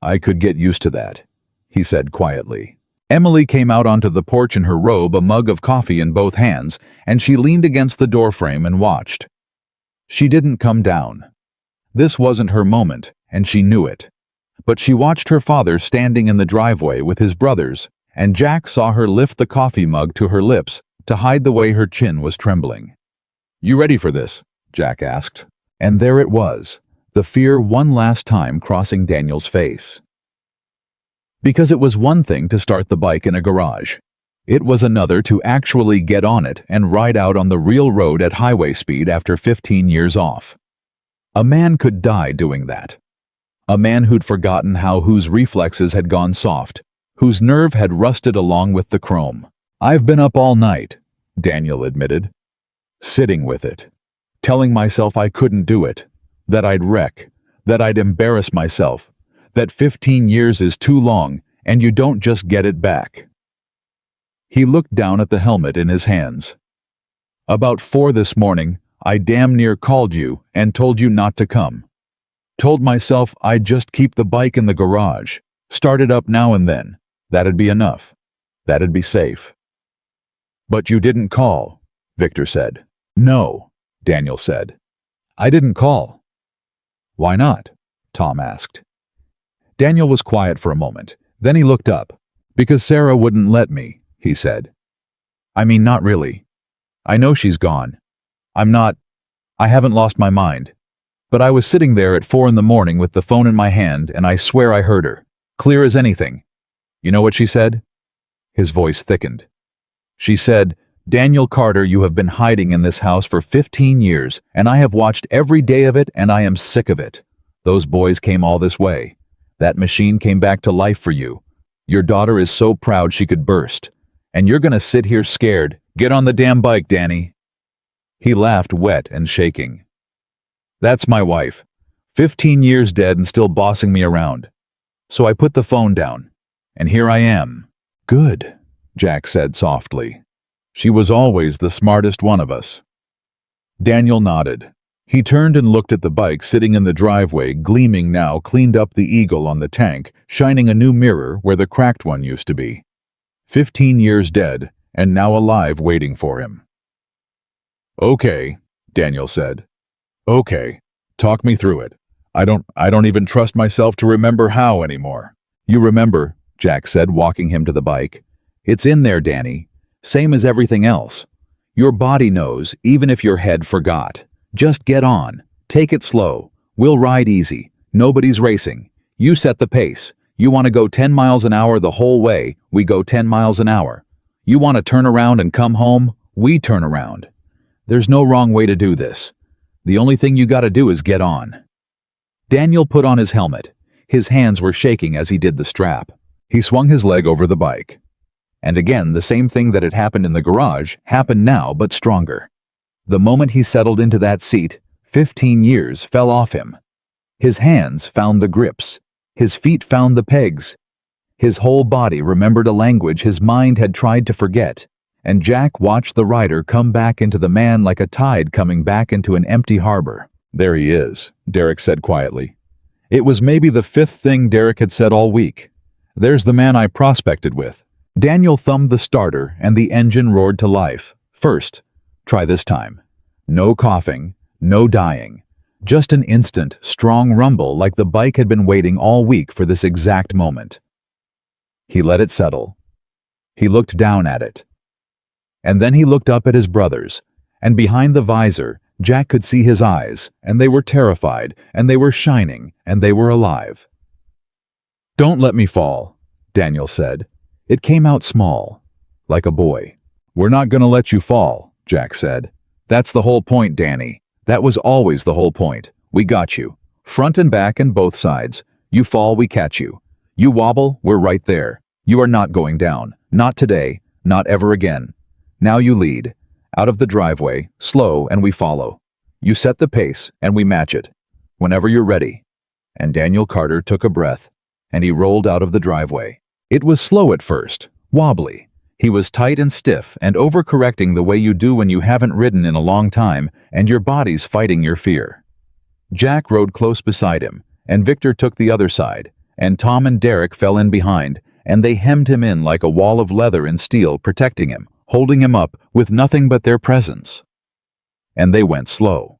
I could get used to that, he said quietly. Emily came out onto the porch in her robe, a mug of coffee in both hands, and she leaned against the doorframe and watched. She didn't come down. This wasn't her moment, and she knew it. But she watched her father standing in the driveway with his brothers, and Jack saw her lift the coffee mug to her lips to hide the way her chin was trembling. You ready for this? Jack asked. And there it was, the fear one last time crossing Daniel's face. Because it was one thing to start the bike in a garage. It was another to actually get on it and ride out on the real road at highway speed after 15 years off. A man could die doing that. A man who'd forgotten whose reflexes had gone soft, whose nerve had rusted along with the chrome. I've been up all night, Daniel admitted. Sitting with it. Telling myself I couldn't do it. That I'd wreck. That I'd embarrass myself. That 15 years is too long and you don't just get it back. He looked down at the helmet in his hands. About 4 this morning, I damn near called you and told you not to come. Told myself I'd just keep the bike in the garage, start it up now and then. That'd be enough. That'd be safe. But you didn't call, Victor said. No, Daniel said. I didn't call. Why not? Tom asked. Daniel was quiet for a moment. Then he looked up. Because Sarah wouldn't let me, he said. I mean, not really. I know she's gone. I haven't lost my mind. But I was sitting there at 4 in the morning with the phone in my hand, and I swear I heard her. Clear as anything. You know what she said? His voice thickened. She said, Daniel Carter, you have been hiding in this house for 15 years, and I have watched every day of it, and I am sick of it. Those boys came all this way. That machine came back to life for you. Your daughter is so proud she could burst. And you're gonna sit here scared. Get on the damn bike, Danny. He laughed, wet and shaking. "That's my wife. 15 years dead and still bossing me around. So I put the phone down, and here I am." "Good," Jack said softly. "She was always the smartest one of us." Daniel nodded. He turned and looked at the bike sitting in the driveway, gleaming now, cleaned up the eagle on the tank, shining a new mirror where the cracked one used to be. 15 years dead, and now alive waiting for him. "Okay," Daniel said. "Okay, talk me through it. I don't even trust myself to remember how anymore." "You remember," Jack said, walking him to the bike. "It's in there, Danny. Same as everything else. Your body knows, even if your head forgot. Just get on. Take it slow. We'll ride easy. Nobody's racing. You set the pace. You want to go 10 miles an hour the whole way, we go 10 miles an hour. You want to turn around and come home, we turn around. There's no wrong way to do this. The only thing you gotta do is get on." Daniel put on his helmet. His hands were shaking as he did the strap. He swung his leg over the bike. And again, the same thing that had happened in the garage happened now, but stronger. The moment he settled into that seat, 15 years fell off him. His hands found the grips. His feet found the pegs. His whole body remembered a language his mind had tried to forget, and Jack watched the rider come back into the man like a tide coming back into an empty harbor. "There he is," Derek said quietly. It was maybe the fifth thing Derek had said all week. "There's the man I prospected with." Daniel thumbed the starter and the engine roared to life. First, try this time. No coughing, no dying. Just an instant, strong rumble like the bike had been waiting all week for this exact moment. He let it settle. He looked down at it. And then he looked up at his brothers, and behind the visor, Jack could see his eyes, and they were terrified, and they were shining, and they were alive. "Don't let me fall," Daniel said. It came out small, like a boy. "We're not gonna let you fall," Jack said. "That's the whole point, Danny. That was always the whole point. We got you. Front and back and both sides. You fall, we catch you. You wobble, we're right there. You are not going down. Not today. Not ever again. Now you lead. Out of the driveway, slow, and we follow. You set the pace, and we match it. Whenever you're ready." And Daniel Carter took a breath, and he rolled out of the driveway. It was slow at first, wobbly. He was tight and stiff and overcorrecting the way you do when you haven't ridden in a long time and your body's fighting your fear. Jack rode close beside him, and Victor took the other side, and Tom and Derek fell in behind, and they hemmed him in like a wall of leather and steel, protecting him, holding him up with nothing but their presence. And they went slow.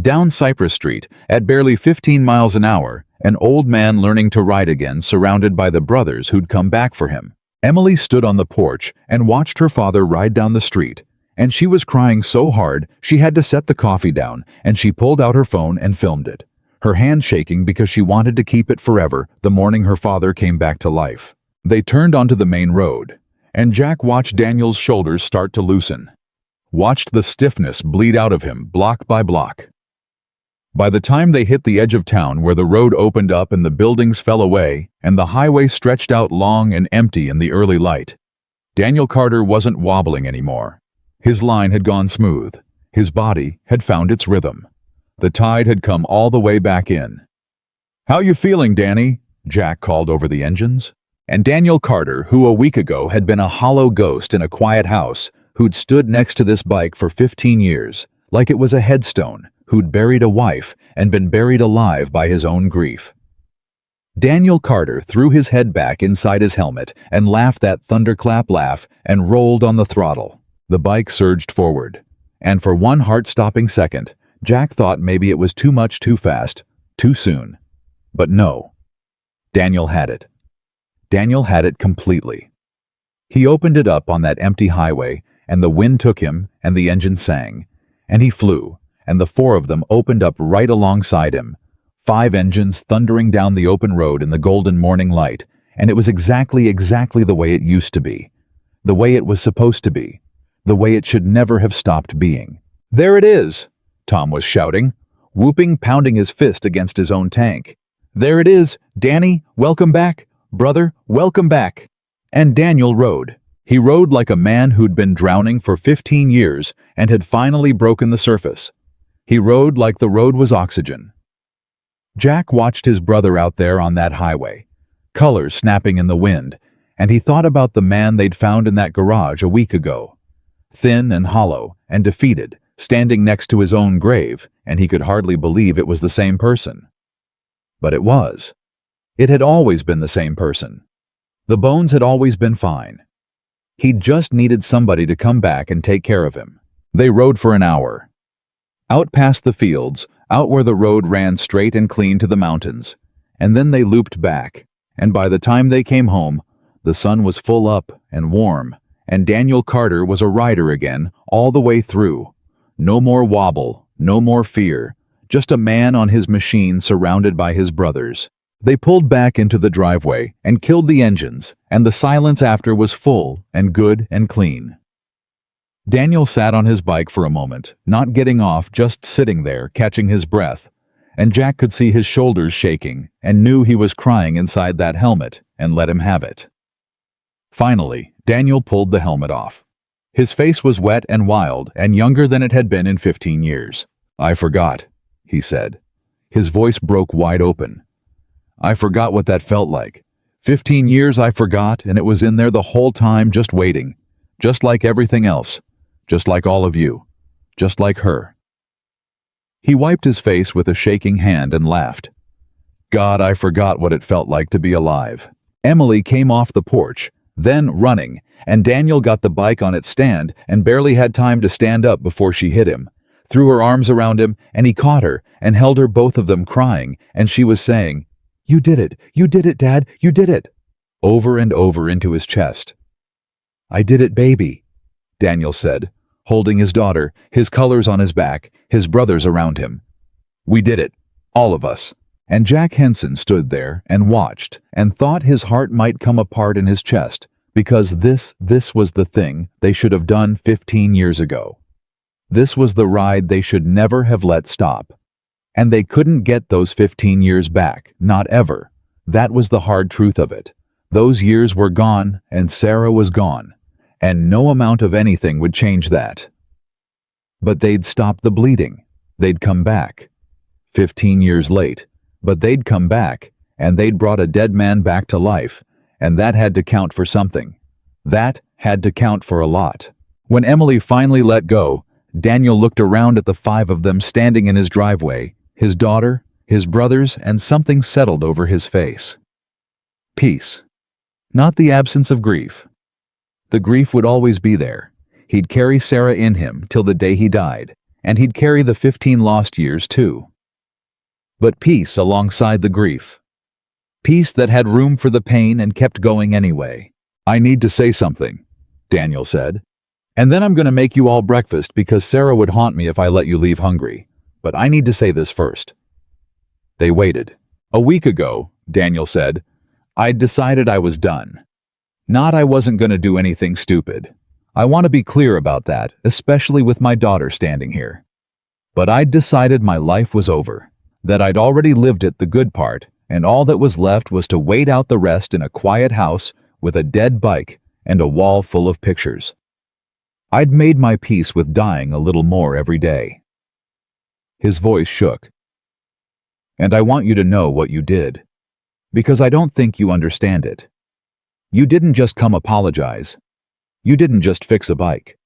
Down Cypress Street, at barely 15 miles an hour, an old man learning to ride again, surrounded by the brothers who'd come back for him. Emily stood on the porch and watched her father ride down the street, and she was crying so hard she had to set the coffee down, and she pulled out her phone and filmed it, her hand shaking because she wanted to keep it forever the morning her father came back to life. They turned onto the main road, and Jack watched Daniel's shoulders start to loosen, watched the stiffness bleed out of him block by block. By the time they hit the edge of town where the road opened up and the buildings fell away and the highway stretched out long and empty in the early light, Daniel Carter wasn't wobbling anymore. His line had gone smooth. His body had found its rhythm. The tide had come all the way back in. "How you feeling, Danny?" Jack called over the engines. And Daniel Carter, who a week ago had been a hollow ghost in a quiet house, who'd stood next to this bike for 15 years, like it was a headstone, who'd buried a wife and been buried alive by his own grief. Daniel Carter threw his head back inside his helmet and laughed that thunderclap laugh and rolled on the throttle. The bike surged forward, and for one heart-stopping second, Jack thought maybe it was too much too fast, too soon. But no. Daniel had it. Daniel had it completely. He opened it up on that empty highway, and the wind took him, and the engine sang, and he flew, and the four of them opened up right alongside him, 5 engines thundering down the open road in the golden morning light, and it was exactly the way it used to be, the way it was supposed to be, the way it should never have stopped being. "There it is!" Tom was shouting, whooping, pounding his fist against his own tank. "There it is, Danny, welcome back. Brother, welcome back." And Daniel rode. He rode like a man who'd been drowning for 15 years and had finally broken the surface. He rode like the road was oxygen. Jack watched his brother out there on that highway, colors snapping in the wind, and he thought about the man they'd found in that garage a week ago. Thin and hollow and defeated, standing next to his own grave, and he could hardly believe it was the same person. But it was. It had always been the same person. The bones had always been fine. He'd just needed somebody to come back and take care of him. They rode for an hour. Out past the fields, out where the road ran straight and clean to the mountains, and then they looped back, and by the time they came home, the sun was full up and warm, and Daniel Carter was a rider again all the way through. No more wobble, no more fear, just a man on his machine surrounded by his brothers. They pulled back into the driveway and killed the engines, and the silence after was full and good and clean. Daniel sat on his bike for a moment, not getting off, just sitting there, catching his breath, and Jack could see his shoulders shaking and knew he was crying inside that helmet and let him have it. Finally, Daniel pulled the helmet off. His face was wet and wild and younger than it had been in 15 years. "I forgot," he said. His voice broke wide open. "I forgot what that felt like. 15 years I forgot, and it was in there the whole time just waiting. Just like everything else. Just like all of you. Just like her." He wiped his face with a shaking hand and laughed. "God, I forgot what it felt like to be alive." Emily came off the porch, then running, and Daniel got the bike on its stand and barely had time to stand up before she hit him, threw her arms around him, and he caught her and held her, both of them crying, and she was saying, you did it, Dad, you did it," over and over into his chest. "I did it, baby," Daniel said, holding his daughter, his colors on his back, his brothers around him. "We did it, all of us." And Jack Henson stood there and watched and thought his heart might come apart in his chest, because this was the thing they should have done 15 years ago. This was the ride they should never have let stop. And they couldn't get those 15 years back, not ever. That was the hard truth of it. Those years were gone, and Sarah was gone, and no amount of anything would change that. But they'd stopped the bleeding. They'd come back. 15 years late, but they'd come back, and they'd brought a dead man back to life, and that had to count for something. That had to count for a lot. When Emily finally let go, Daniel looked around at the 5 of them standing in his driveway, his daughter, his brothers, and something settled over his face. Peace. Not the absence of grief. The grief would always be there. He'd carry Sarah in him till the day he died, and he'd carry the 15 lost years too. But peace alongside the grief. Peace that had room for the pain and kept going anyway. "I need to say something," Daniel said. "And then I'm going to make you all breakfast because Sarah would haunt me if I let you leave hungry. But I need to say this first." They waited. "A week ago," Daniel said, "I'd decided I was done. Not I wasn't going to do anything stupid. I want to be clear about that, especially with my daughter standing here. But I'd decided my life was over, that I'd already lived it, the good part, and all that was left was to wait out the rest in a quiet house with a dead bike and a wall full of pictures. I'd made my peace with dying a little more every day." His voice shook. "And I want you to know what you did, because I don't think you understand it. You didn't just come apologize. You didn't just fix a bike.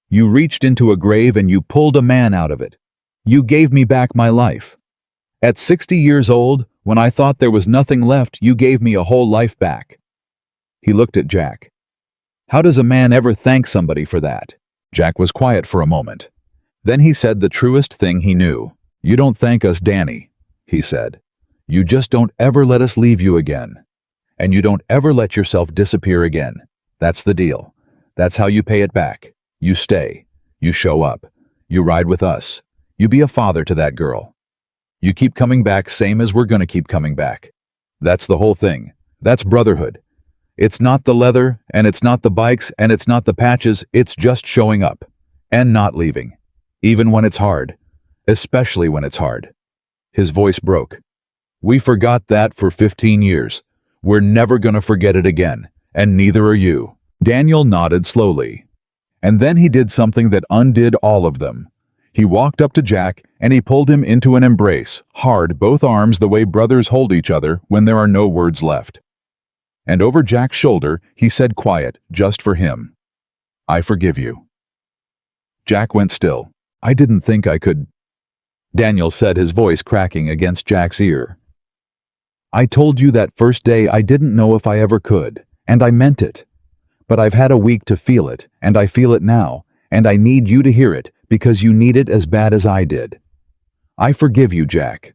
You reached into a grave and you pulled a man out of it. You gave me back my life. At 60 years old, when I thought there was nothing left, you gave me a whole life back." He looked at Jack. "How does a man ever thank somebody for that?" Jack was quiet for a moment. Then he said the truest thing he knew. "You don't thank us, Danny," he said. "You just don't ever let us leave you again. And you don't ever let yourself disappear again. That's the deal. That's how you pay it back. You stay. You show up. You ride with us. You be a father to that girl. You keep coming back, same as we're gonna keep coming back. That's the whole thing. That's brotherhood. It's not the leather, and it's not the bikes, and it's not the patches, it's just showing up. And not leaving. Even when it's hard. Especially when it's hard." His voice broke. "We forgot that for 15 years. We're never gonna forget it again, and neither are you. Daniel nodded slowly. And then he did something that undid all of them. He walked up to Jack and he pulled him into an embrace, hard, both arms the way brothers hold each other when there are no words left. And over Jack's shoulder, he said quiet, just for him, "I forgive you." Jack went still. "I didn't think I could," Daniel said, his voice cracking against Jack's ear. "I told you that first day I didn't know if I ever could, and I meant it. But I've had a week to feel it, and I feel it now, and I need you to hear it because you need it as bad as I did. I forgive you, Jack.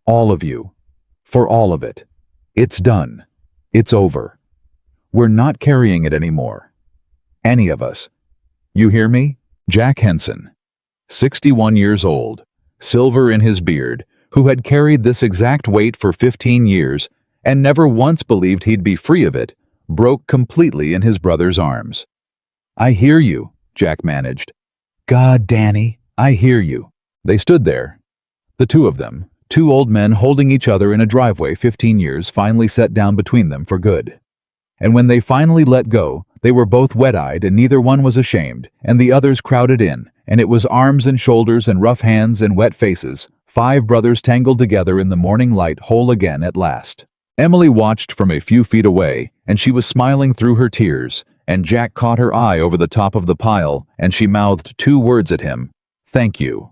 All of you. For all of it. It's done. It's over. We're not carrying it anymore. Any of us. You hear me? Jack Henson, 61 years old, silver in his beard, who had carried this exact weight for 15 years and never once believed he'd be free of it, broke completely in his brother's arms. "I hear you," Jack managed. "God, Danny, I hear you." They stood there. The two of them, two old men holding each other in a driveway 15 years, finally sat down between them for good. And when they finally let go, they were both wet-eyed and neither one was ashamed, and the others crowded in, and it was arms and shoulders and rough hands and wet faces, 5 brothers tangled together in the morning light, whole again at last. Emily watched from a few feet away, and she was smiling through her tears, and Jack caught her eye over the top of the pile, and she mouthed 2 words at him, "Thank you."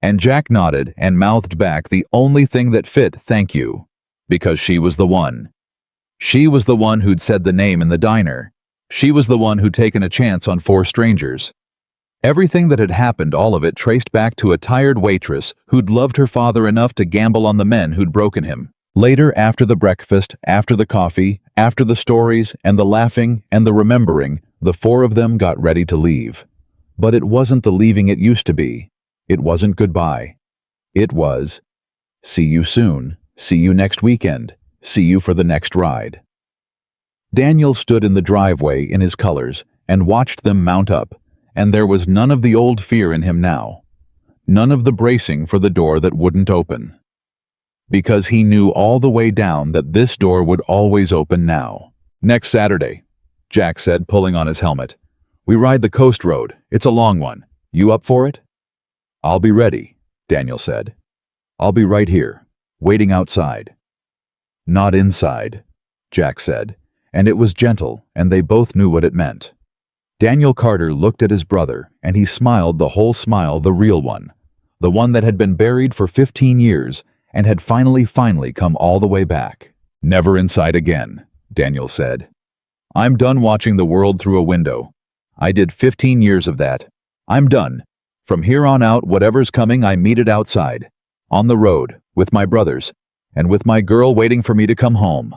And Jack nodded and mouthed back the only thing that fit, "Thank you," because she was the one. She was the one who'd said the name in the diner. She was the one who'd taken a chance on 4 strangers. Everything that had happened, all of it traced back to a tired waitress who'd loved her father enough to gamble on the men who'd broken him. Later, after the breakfast, after the coffee, after the stories and the laughing and the remembering, the 4 of them got ready to leave. But it wasn't the leaving it used to be. It wasn't goodbye. It was, "See you soon, see you next weekend, see you for the next ride." Daniel stood in the driveway in his colors and watched them mount up, and there was none of the old fear in him now. None of the bracing for the door that wouldn't open. Because he knew all the way down that this door would always open now. "Next Saturday," Jack said, pulling on his helmet. "We ride the coast road. It's a long one. You up for it?" "I'll be ready," Daniel said. "I'll be right here, waiting outside." "Not inside," Jack said, and it was gentle, and they both knew what it meant. Daniel Carter looked at his brother, and he smiled the whole smile, the real one, the one that had been buried for 15 years and had finally come all the way back. "Never inside again," Daniel said. "I'm done watching the world through a window. I did 15 years of that. I'm done. From here on out, whatever's coming, I meet it outside, on the road, with my brothers, and with my girl waiting for me to come home."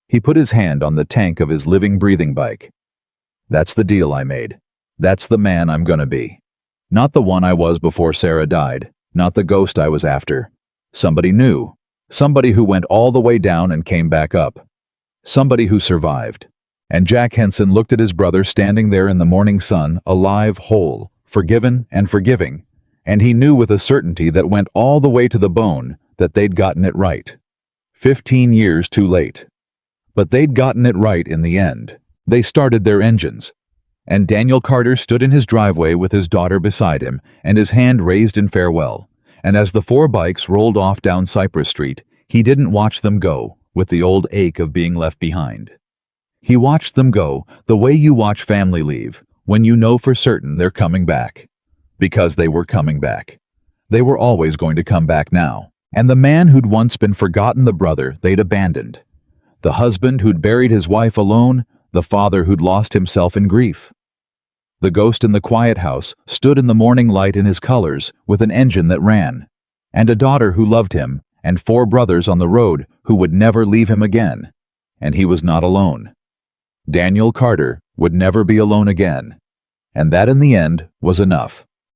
He put his hand on the tank of his living, breathing bike. "That's the deal I made. That's the man I'm gonna be. Not the one I was before Sarah died, not the ghost I was after. Somebody new, somebody who went all the way down and came back up. Somebody who survived." And Jack Henson looked at his brother standing there in the morning sun, alive, whole, forgiven and forgiving, and he knew with a certainty that went all the way to the bone that they'd gotten it right. 15 years too late. But they'd gotten it right in the end. They started their engines. And Daniel Carter stood in his driveway with his daughter beside him and his hand raised in farewell. And as the 4 bikes rolled off down Cypress Street, he didn't watch them go with the old ache of being left behind. He watched them go the way you watch family leave, when you know for certain they're coming back. Because they were coming back. They were always going to come back now. And the man who'd once been forgotten, the brother they'd abandoned. The husband who'd buried his wife alone, the father who'd lost himself in grief. The ghost in the quiet house stood in the morning light in his colors with an engine that ran, and a daughter who loved him, and 4 brothers on the road who would never leave him again. And he was not alone. Daniel Carter would never be alone again. And that in the end was enough.